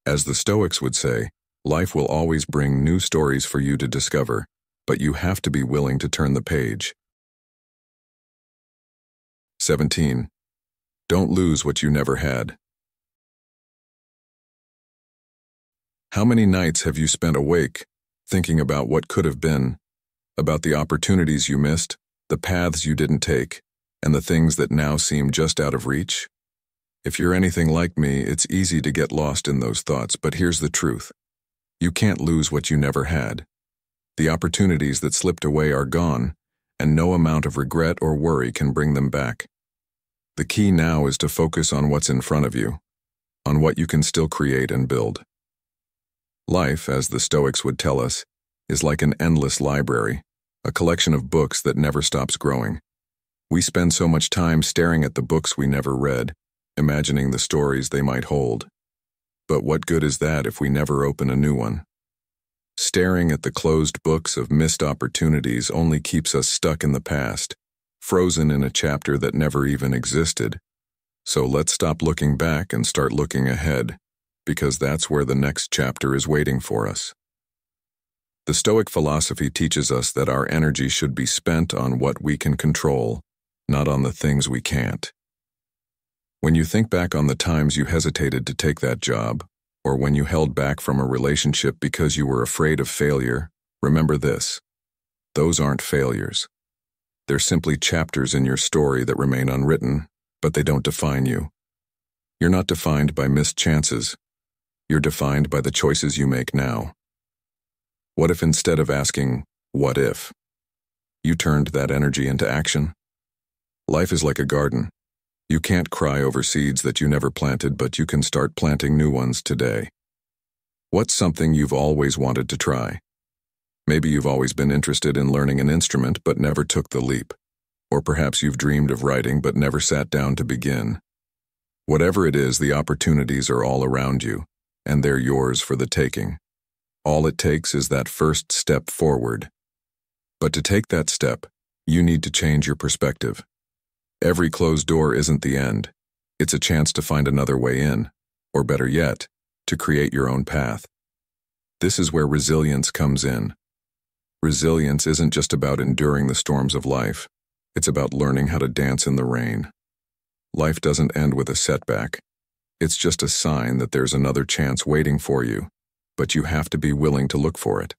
As the Stoics would say, life will always bring new stories for you to discover, but you have to be willing to turn the page. 17. Don't lose what you never had. How many nights have you spent awake, thinking about what could have been, about the opportunities you missed, the paths you didn't take, and the things that now seem just out of reach? If you're anything like me, it's easy to get lost in those thoughts, but here's the truth. You can't lose what you never had. The opportunities that slipped away are gone, and no amount of regret or worry can bring them back. The key now is to focus on what's in front of you, on what you can still create and build. Life, as the Stoics would tell us, is like an endless library, a collection of books that never stops growing. We spend so much time staring at the books we never read, imagining the stories they might hold. But what good is that if we never open a new one? Staring at the closed books of missed opportunities only keeps us stuck in the past, frozen in a chapter that never even existed. So let's stop looking back and start looking ahead, because that's where the next chapter is waiting for us. The Stoic philosophy teaches us that our energy should be spent on what we can control, not on the things we can't. When you think back on the times you hesitated to take that job, or when you held back from a relationship because you were afraid of failure, remember this. Those aren't failures. They're simply chapters in your story that remain unwritten, but they don't define you. You're not defined by missed chances. You're defined by the choices you make now. What if instead of asking, "What if?" you turned that energy into action? Life is like a garden. You can't cry over seeds that you never planted, but you can start planting new ones today. What's something you've always wanted to try? Maybe you've always been interested in learning an instrument but never took the leap. Or perhaps you've dreamed of writing but never sat down to begin. Whatever it is, the opportunities are all around you, and they're yours for the taking. All it takes is that first step forward. But to take that step, you need to change your perspective. Every closed door isn't the end. It's a chance to find another way in, or better yet, to create your own path. This is where resilience comes in. Resilience isn't just about enduring the storms of life. It's about learning how to dance in the rain. Life doesn't end with a setback. It's just a sign that there's another chance waiting for you, but you have to be willing to look for it.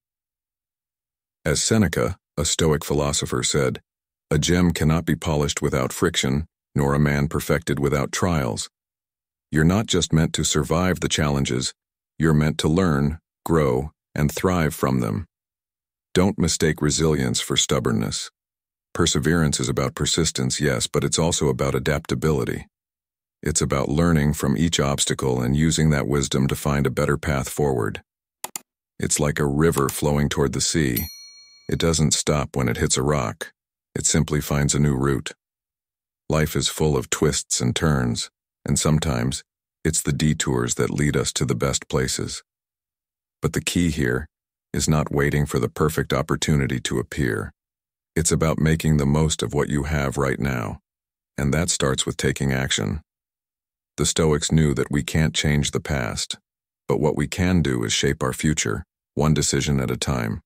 As Seneca, a Stoic philosopher, said, "A gem cannot be polished without friction, nor a man perfected without trials." You're not just meant to survive the challenges, you're meant to learn, grow, and thrive from them. Don't mistake resilience for stubbornness. Perseverance is about persistence, yes, but it's also about adaptability. It's about learning from each obstacle and using that wisdom to find a better path forward. It's like a river flowing toward the sea. It doesn't stop when it hits a rock. It simply finds a new route. Life is full of twists and turns, and sometimes it's the detours that lead us to the best places. But the key here is not waiting for the perfect opportunity to appear. It's about making the most of what you have right now, and that starts with taking action. The Stoics knew that we can't change the past, but what we can do is shape our future, one decision at a time.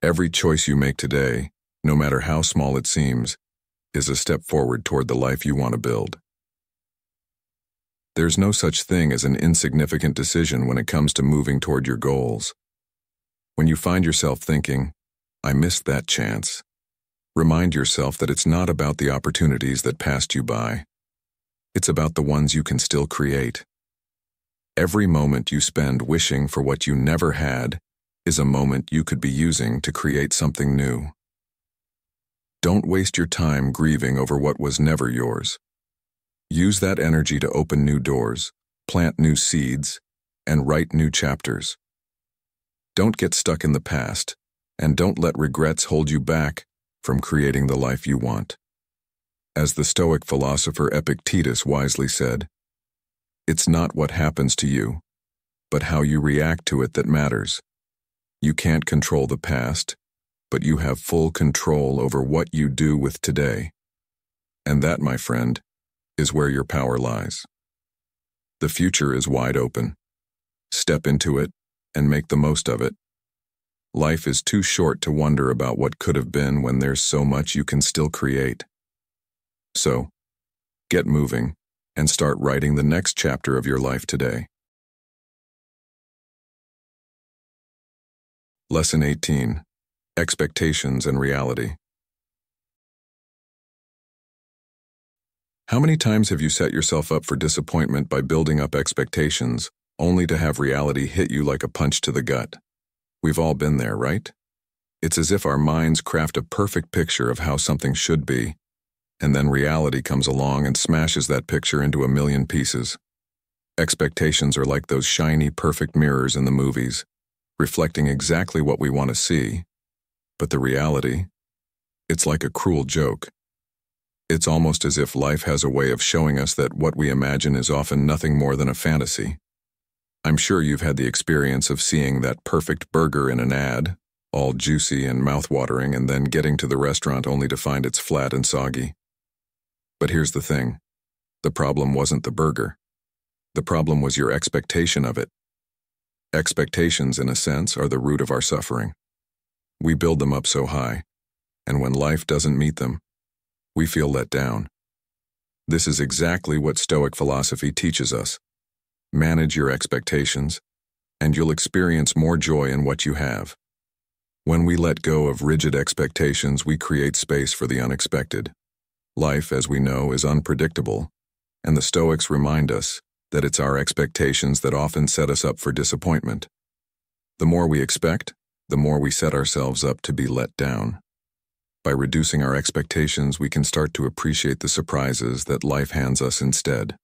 Every choice you make today, no matter how small it seems, is a step forward toward the life you want to build. There's no such thing as an insignificant decision when it comes to moving toward your goals. When you find yourself thinking, "I missed that chance," remind yourself that it's not about the opportunities that passed you by. It's about the ones you can still create. Every moment you spend wishing for what you never had is a moment you could be using to create something new. Don't waste your time grieving over what was never yours. Use that energy to open new doors, plant new seeds, and write new chapters. Don't get stuck in the past, and don't let regrets hold you back from creating the life you want. As the Stoic philosopher Epictetus wisely said, "It's not what happens to you, but how you react to it that matters. You can't control the past, but you have full control over what you do with today." And that, my friend, is where your power lies. The future is wide open. Step into it and make the most of it. Life is too short to wonder about what could have been when there's so much you can still create. So, get moving and start writing the next chapter of your life today. Lesson 18. Expectations and Reality. How many times have you set yourself up for disappointment by building up expectations, only to have reality hit you like a punch to the gut? We've all been there, right? It's as if our minds craft a perfect picture of how something should be, and then reality comes along and smashes that picture into a million pieces. Expectations are like those shiny, perfect mirrors in the movies, reflecting exactly what we want to see. But the reality, it's like a cruel joke. It's almost as if life has a way of showing us that what we imagine is often nothing more than a fantasy. I'm sure you've had the experience of seeing that perfect burger in an ad, all juicy and mouth-watering, and then getting to the restaurant only to find it's flat and soggy. But here's the thing. The problem wasn't the burger. The problem was your expectation of it. Expectations, in a sense, are the root of our suffering. We build them up so high, and when life doesn't meet them, we feel let down. This is exactly what Stoic philosophy teaches us. Manage your expectations, and you'll experience more joy in what you have. When we let go of rigid expectations, we create space for the unexpected. Life, as we know, is unpredictable, and the Stoics remind us that it's our expectations that often set us up for disappointment. The more we expect, the more we set ourselves up to be let down. By reducing our expectations, we can start to appreciate the surprises that life hands us instead.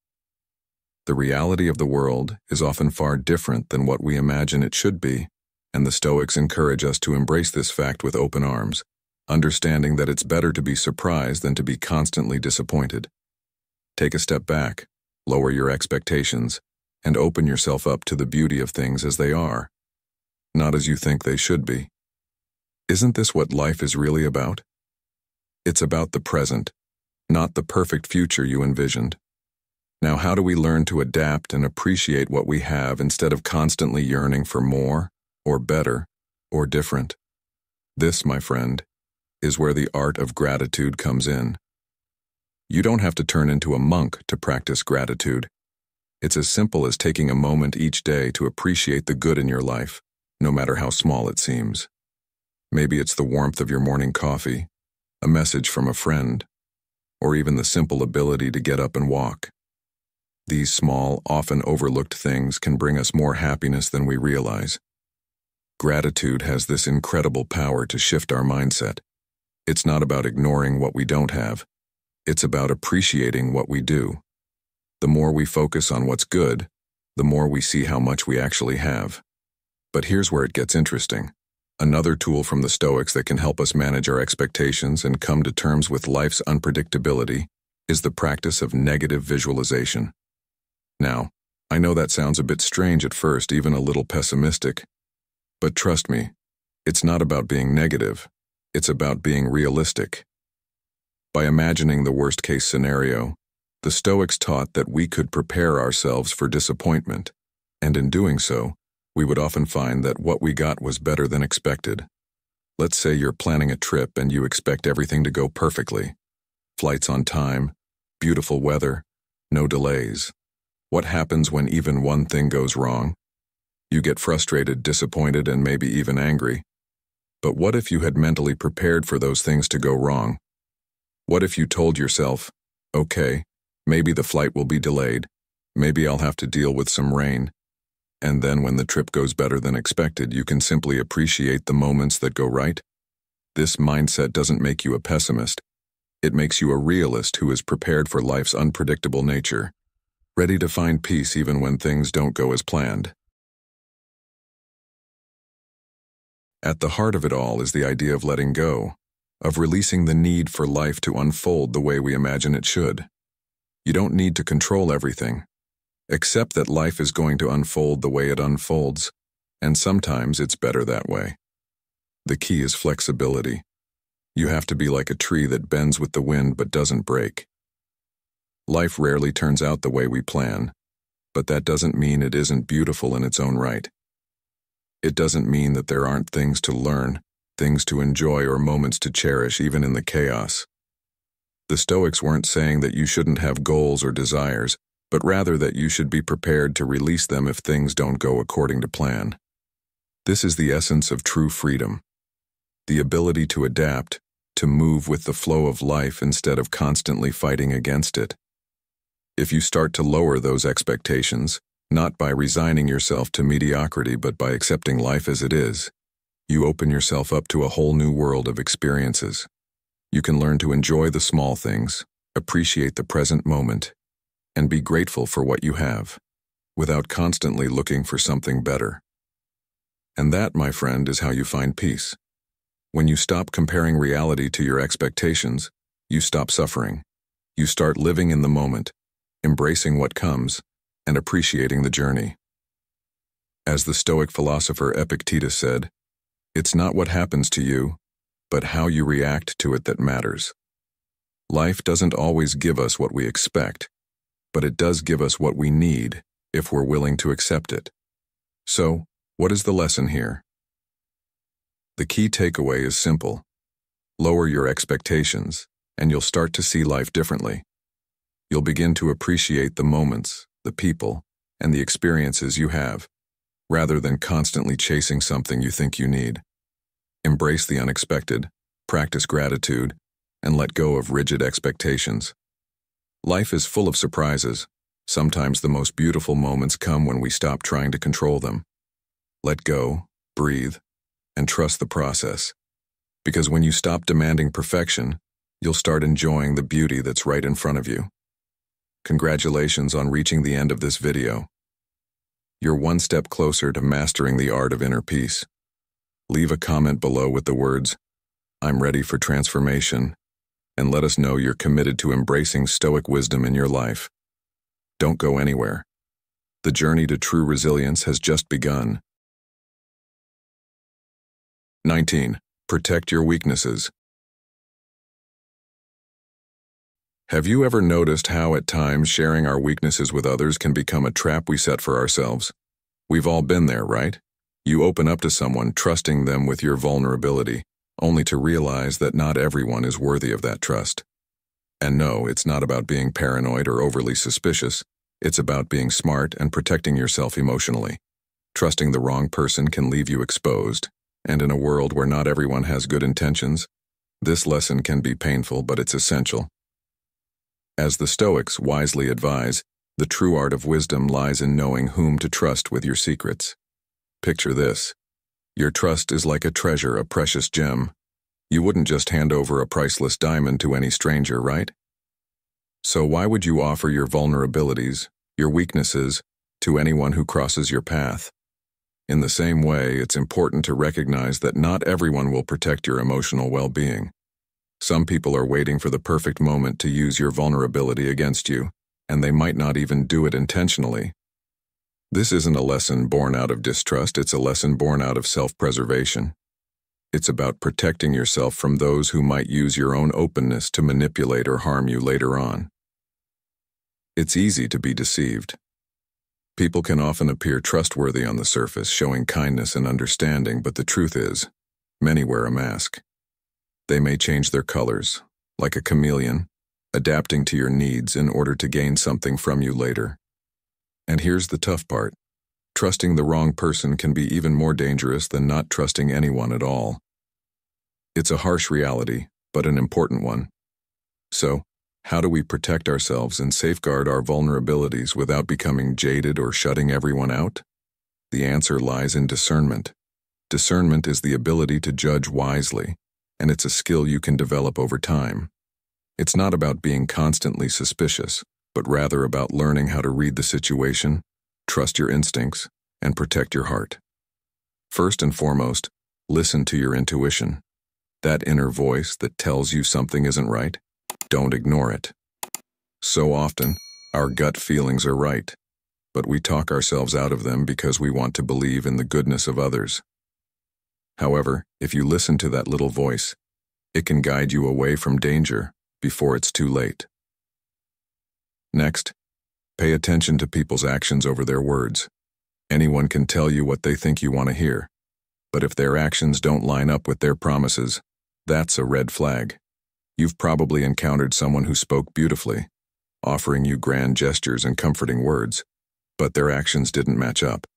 The reality of the world is often far different than what we imagine it should be, and the Stoics encourage us to embrace this fact with open arms, understanding that it's better to be surprised than to be constantly disappointed. Take a step back, lower your expectations, and open yourself up to the beauty of things as they are, not as you think they should be. Isn't this what life is really about? It's about the present, not the perfect future you envisioned. Now, how do we learn to adapt and appreciate what we have instead of constantly yearning for more, or better, or different? This, my friend, is where the art of gratitude comes in. You don't have to turn into a monk to practice gratitude. It's as simple as taking a moment each day to appreciate the good in your life, no matter how small it seems. Maybe it's the warmth of your morning coffee, a message from a friend, or even the simple ability to get up and walk. These small, often overlooked things can bring us more happiness than we realize. Gratitude has this incredible power to shift our mindset. It's not about ignoring what we don't have. It's about appreciating what we do. The more we focus on what's good, the more we see how much we actually have. But here's where it gets interesting. Another tool from the Stoics that can help us manage our expectations and come to terms with life's unpredictability is the practice of negative visualization. Now, I know that sounds a bit strange at first, even a little pessimistic, but trust me, it's not about being negative, it's about being realistic. By imagining the worst-case scenario, the Stoics taught that we could prepare ourselves for disappointment, and in doing so, we would often find that what we got was better than expected. Let's say you're planning a trip and you expect everything to go perfectly. Flights on time, beautiful weather, no delays. What happens when even one thing goes wrong? You get frustrated, disappointed, and maybe even angry. But what if you had mentally prepared for those things to go wrong? What if you told yourself, okay, maybe the flight will be delayed, maybe I'll have to deal with some rain, and then when the trip goes better than expected, you can simply appreciate the moments that go right? This mindset doesn't make you a pessimist. It makes you a realist who is prepared for life's unpredictable nature, ready to find peace even when things don't go as planned. At the heart of it all is the idea of letting go, of releasing the need for life to unfold the way we imagine it should. You don't need to control everything. Accept that life is going to unfold the way it unfolds, and sometimes it's better that way. The key is flexibility. You have to be like a tree that bends with the wind but doesn't break. Life rarely turns out the way we plan, but that doesn't mean it isn't beautiful in its own right. It doesn't mean that there aren't things to learn, things to enjoy, or moments to cherish even in the chaos. The Stoics weren't saying that you shouldn't have goals or desires, but rather that you should be prepared to release them if things don't go according to plan. This is the essence of true freedom, the ability to adapt, to move with the flow of life instead of constantly fighting against it. If you start to lower those expectations, not by resigning yourself to mediocrity but by accepting life as it is, you open yourself up to a whole new world of experiences. You can learn to enjoy the small things, appreciate the present moment, and be grateful for what you have, without constantly looking for something better. And that, my friend, is how you find peace. When you stop comparing reality to your expectations, you stop suffering. You start living in the moment, embracing what comes, and appreciating the journey. As the Stoic philosopher Epictetus said, "It's not what happens to you, but how you react to it that matters." Life doesn't always give us what we expect, but it does give us what we need if we're willing to accept it. So, what is the lesson here? The key takeaway is simple. Lower your expectations, and you'll start to see life differently. You'll begin to appreciate the moments, the people, and the experiences you have, rather than constantly chasing something you think you need. Embrace the unexpected, practice gratitude, and let go of rigid expectations. Life is full of surprises. Sometimes the most beautiful moments come when we stop trying to control them. Let go, breathe, and trust the process. Because when you stop demanding perfection, you'll start enjoying the beauty that's right in front of you. Congratulations on reaching the end of this video. You're one step closer to mastering the art of inner peace. Leave a comment below with the words, "I'm ready for transformation," and let us know you're committed to embracing Stoic wisdom in your life. Don't go anywhere. The journey to true resilience has just begun. 19. Protect your weaknesses. Have you ever noticed how at times sharing our weaknesses with others can become a trap we set for ourselves? We've all been there, right? You open up to someone, trusting them with your vulnerability, only to realize that not everyone is worthy of that trust. And no, it's not about being paranoid or overly suspicious. It's about being smart and protecting yourself emotionally. Trusting the wrong person can leave you exposed, and in a world where not everyone has good intentions, this lesson can be painful, but it's essential. As the Stoics wisely advise, the true art of wisdom lies in knowing whom to trust with your secrets. Picture this. Your trust is like a treasure, a precious gem. You wouldn't just hand over a priceless diamond to any stranger, right? So why would you offer your vulnerabilities, your weaknesses, to anyone who crosses your path? In the same way, it's important to recognize that not everyone will protect your emotional well-being. Some people are waiting for the perfect moment to use your vulnerability against you, and they might not even do it intentionally. This isn't a lesson born out of distrust, it's a lesson born out of self-preservation. It's about protecting yourself from those who might use your own openness to manipulate or harm you later on. It's easy to be deceived. People can often appear trustworthy on the surface, showing kindness and understanding, but the truth is, many wear a mask. They may change their colors, like a chameleon, adapting to your needs in order to gain something from you later. And here's the tough part. Trusting the wrong person can be even more dangerous than not trusting anyone at all. It's a harsh reality, but an important one. So, how do we protect ourselves and safeguard our vulnerabilities without becoming jaded or shutting everyone out? The answer lies in discernment. Discernment is the ability to judge wisely, and it's a skill you can develop over time. It's not about being constantly suspicious, but rather about learning how to read the situation, trust your instincts, and protect your heart. First and foremost, listen to your intuition. That inner voice that tells you something isn't right, don't ignore it. So often, our gut feelings are right, but we talk ourselves out of them because we want to believe in the goodness of others. However, if you listen to that little voice, it can guide you away from danger before it's too late. Next, pay attention to people's actions over their words. Anyone can tell you what they think you want to hear, but if their actions don't line up with their promises, that's a red flag. You've probably encountered someone who spoke beautifully, offering you grand gestures and comforting words, but their actions didn't match up.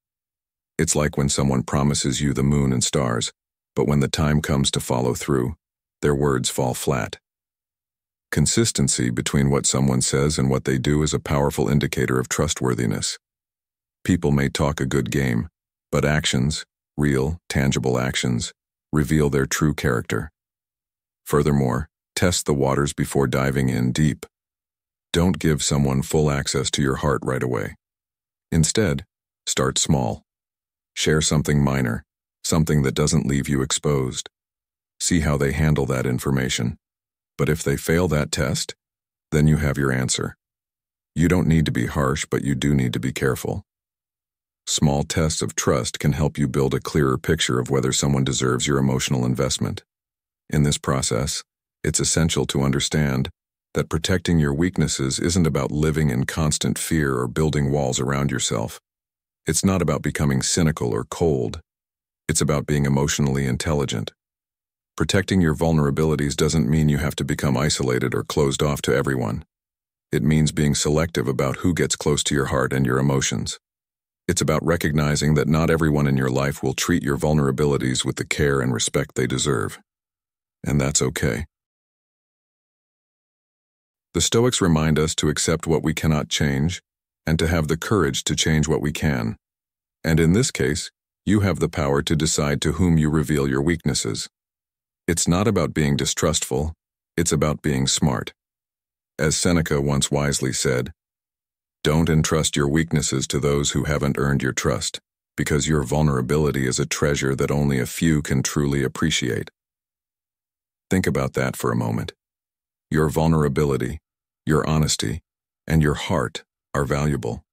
It's like when someone promises you the moon and stars, but when the time comes to follow through, their words fall flat. Consistency between what someone says and what they do is a powerful indicator of trustworthiness. People may talk a good game, but actions, real, tangible actions, reveal their true character. Furthermore, test the waters before diving in deep. Don't give someone full access to your heart right away. Instead, start small. Share something minor, something that doesn't leave you exposed. See how they handle that information. But if they fail that test, then you have your answer. You don't need to be harsh, but you do need to be careful. Small tests of trust can help you build a clearer picture of whether someone deserves your emotional investment. In this process, it's essential to understand that protecting your weaknesses isn't about living in constant fear or building walls around yourself. It's not about becoming cynical or cold. It's about being emotionally intelligent. Protecting your vulnerabilities doesn't mean you have to become isolated or closed off to everyone. It means being selective about who gets close to your heart and your emotions. It's about recognizing that not everyone in your life will treat your vulnerabilities with the care and respect they deserve. And that's okay. The Stoics remind us to accept what we cannot change and to have the courage to change what we can. And in this case, you have the power to decide to whom you reveal your weaknesses. It's not about being distrustful, it's about being smart. As Seneca once wisely said, "Don't entrust your weaknesses to those who haven't earned your trust, because your vulnerability is a treasure that only a few can truly appreciate." Think about that for a moment. Your vulnerability, your honesty, and your heart are valuable.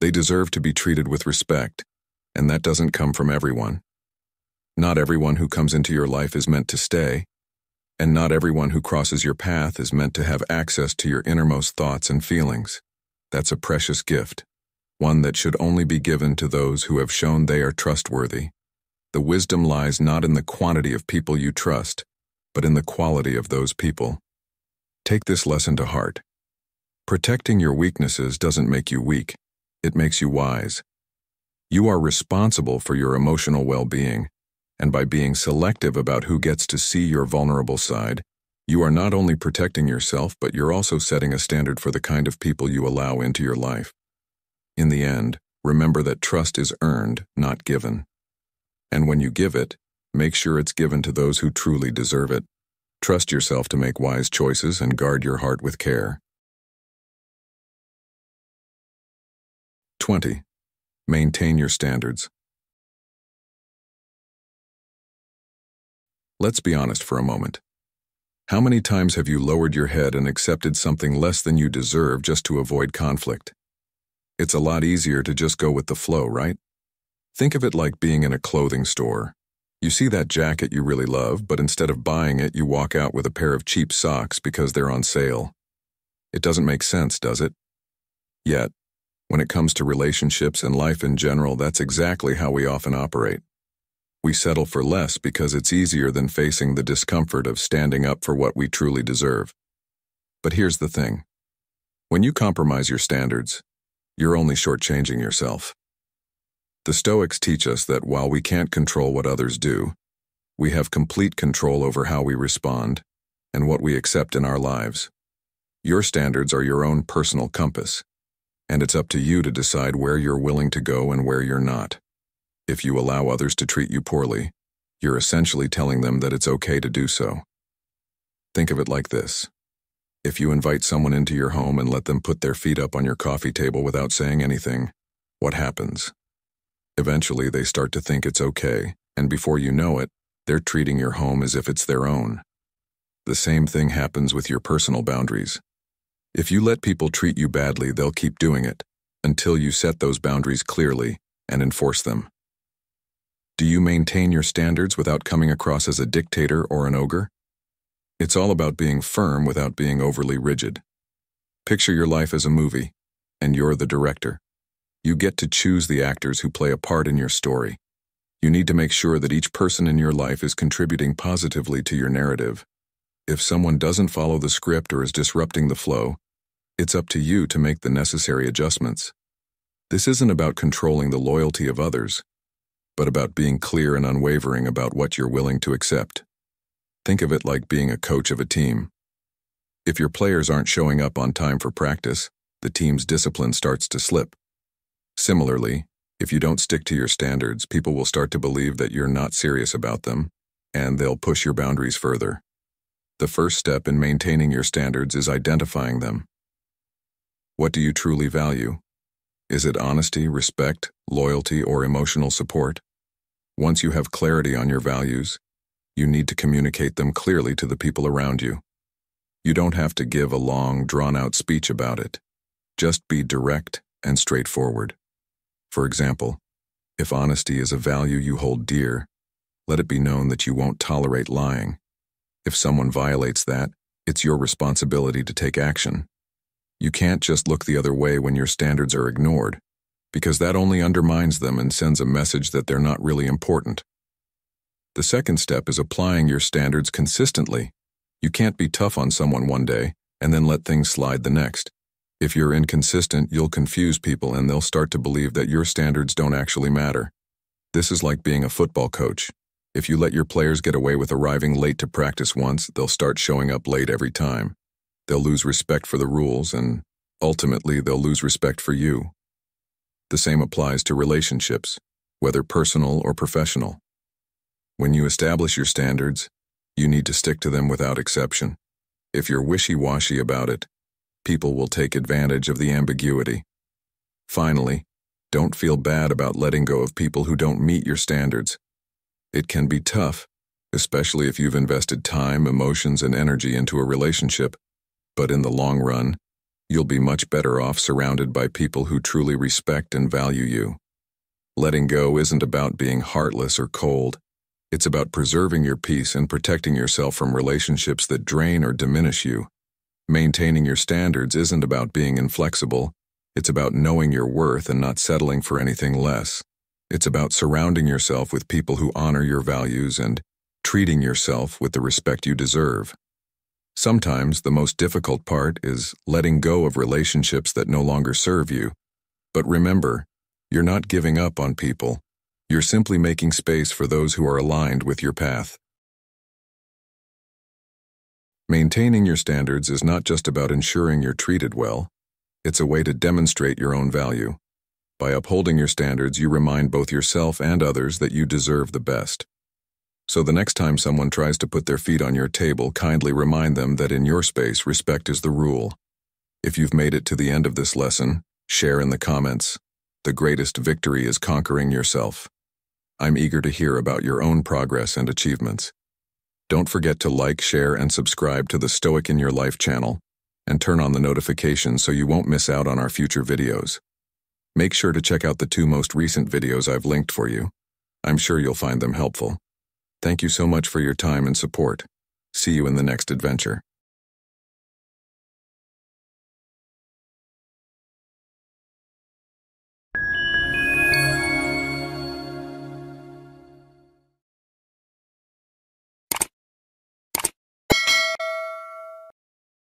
They deserve to be treated with respect, and that doesn't come from everyone. Not everyone who comes into your life is meant to stay, and not everyone who crosses your path is meant to have access to your innermost thoughts and feelings. That's a precious gift, one that should only be given to those who have shown they are trustworthy. The wisdom lies not in the quantity of people you trust, but in the quality of those people. Take this lesson to heart. Protecting your weaknesses doesn't make you weak, it makes you wise. You are responsible for your emotional well-being, and by being selective about who gets to see your vulnerable side, you are not only protecting yourself, but you're also setting a standard for the kind of people you allow into your life. In the end, remember that trust is earned, not given. And when you give it, make sure it's given to those who truly deserve it. Trust yourself to make wise choices and guard your heart with care. 20. Maintain your standards. Let's be honest for a moment. How many times have you lowered your head and accepted something less than you deserve just to avoid conflict? It's a lot easier to just go with the flow, right? Think of it like being in a clothing store. You see that jacket you really love, but instead of buying it, you walk out with a pair of cheap socks because they're on sale. It doesn't make sense, does it? Yet, when it comes to relationships and life in general, that's exactly how we often operate. We settle for less because it's easier than facing the discomfort of standing up for what we truly deserve. But here's the thing. When you compromise your standards, you're only shortchanging yourself. The Stoics teach us that while we can't control what others do, we have complete control over how we respond and what we accept in our lives. Your standards are your own personal compass, and it's up to you to decide where you're willing to go and where you're not. If you allow others to treat you poorly, you're essentially telling them that it's okay to do so. Think of it like this. If you invite someone into your home and let them put their feet up on your coffee table without saying anything, what happens? Eventually, they start to think it's okay, and before you know it, they're treating your home as if it's their own. The same thing happens with your personal boundaries. If you let people treat you badly, they'll keep doing it, until you set those boundaries clearly and enforce them. Do you maintain your standards without coming across as a dictator or an ogre? It's all about being firm without being overly rigid. Picture your life as a movie, and you're the director. You get to choose the actors who play a part in your story. You need to make sure that each person in your life is contributing positively to your narrative. If someone doesn't follow the script or is disrupting the flow, it's up to you to make the necessary adjustments. This isn't about controlling the loyalty of others, but about being clear and unwavering about what you're willing to accept. Think of it like being a coach of a team. If your players aren't showing up on time for practice, the team's discipline starts to slip. Similarly, if you don't stick to your standards, people will start to believe that you're not serious about them, and they'll push your boundaries further. The first step in maintaining your standards is identifying them. What do you truly value? Is it honesty, respect, loyalty, or emotional support? Once you have clarity on your values, you need to communicate them clearly to the people around you. You don't have to give a long, drawn-out speech about it. Just be direct and straightforward. For example, if honesty is a value you hold dear, let it be known that you won't tolerate lying. If someone violates that, it's your responsibility to take action. You can't just look the other way when your standards are ignored, because that only undermines them and sends a message that they're not really important. The second step is applying your standards consistently. You can't be tough on someone one day and then let things slide the next. If you're inconsistent, you'll confuse people and they'll start to believe that your standards don't actually matter. This is like being a football coach. If you let your players get away with arriving late to practice once, they'll start showing up late every time. They'll lose respect for the rules, and ultimately they'll lose respect for you. The same applies to relationships, whether personal or professional. When you establish your standards, you need to stick to them without exception. If you're wishy-washy about it, people will take advantage of the ambiguity. Finally, don't feel bad about letting go of people who don't meet your standards. It can be tough, especially if you've invested time, emotions, and energy into a relationship. But in the long run, you'll be much better off surrounded by people who truly respect and value you. Letting go isn't about being heartless or cold. It's about preserving your peace and protecting yourself from relationships that drain or diminish you. Maintaining your standards isn't about being inflexible. It's about knowing your worth and not settling for anything less. It's about surrounding yourself with people who honor your values and treating yourself with the respect you deserve. Sometimes the most difficult part is letting go of relationships that no longer serve you. But remember, you're not giving up on people. You're simply making space for those who are aligned with your path. Maintaining your standards is not just about ensuring you're treated well. It's a way to demonstrate your own value. By upholding your standards, you remind both yourself and others that you deserve the best. So the next time someone tries to put their feet on your table, kindly remind them that in your space, respect is the rule. If you've made it to the end of this lesson, share in the comments. The greatest victory is conquering yourself. I'm eager to hear about your own progress and achievements. Don't forget to like, share, and subscribe to the Stoic in Your Life channel, and turn on the notifications so you won't miss out on our future videos. Make sure to check out the 2 most recent videos I've linked for you. I'm sure you'll find them helpful. Thank you so much for your time and support. See you in the next adventure.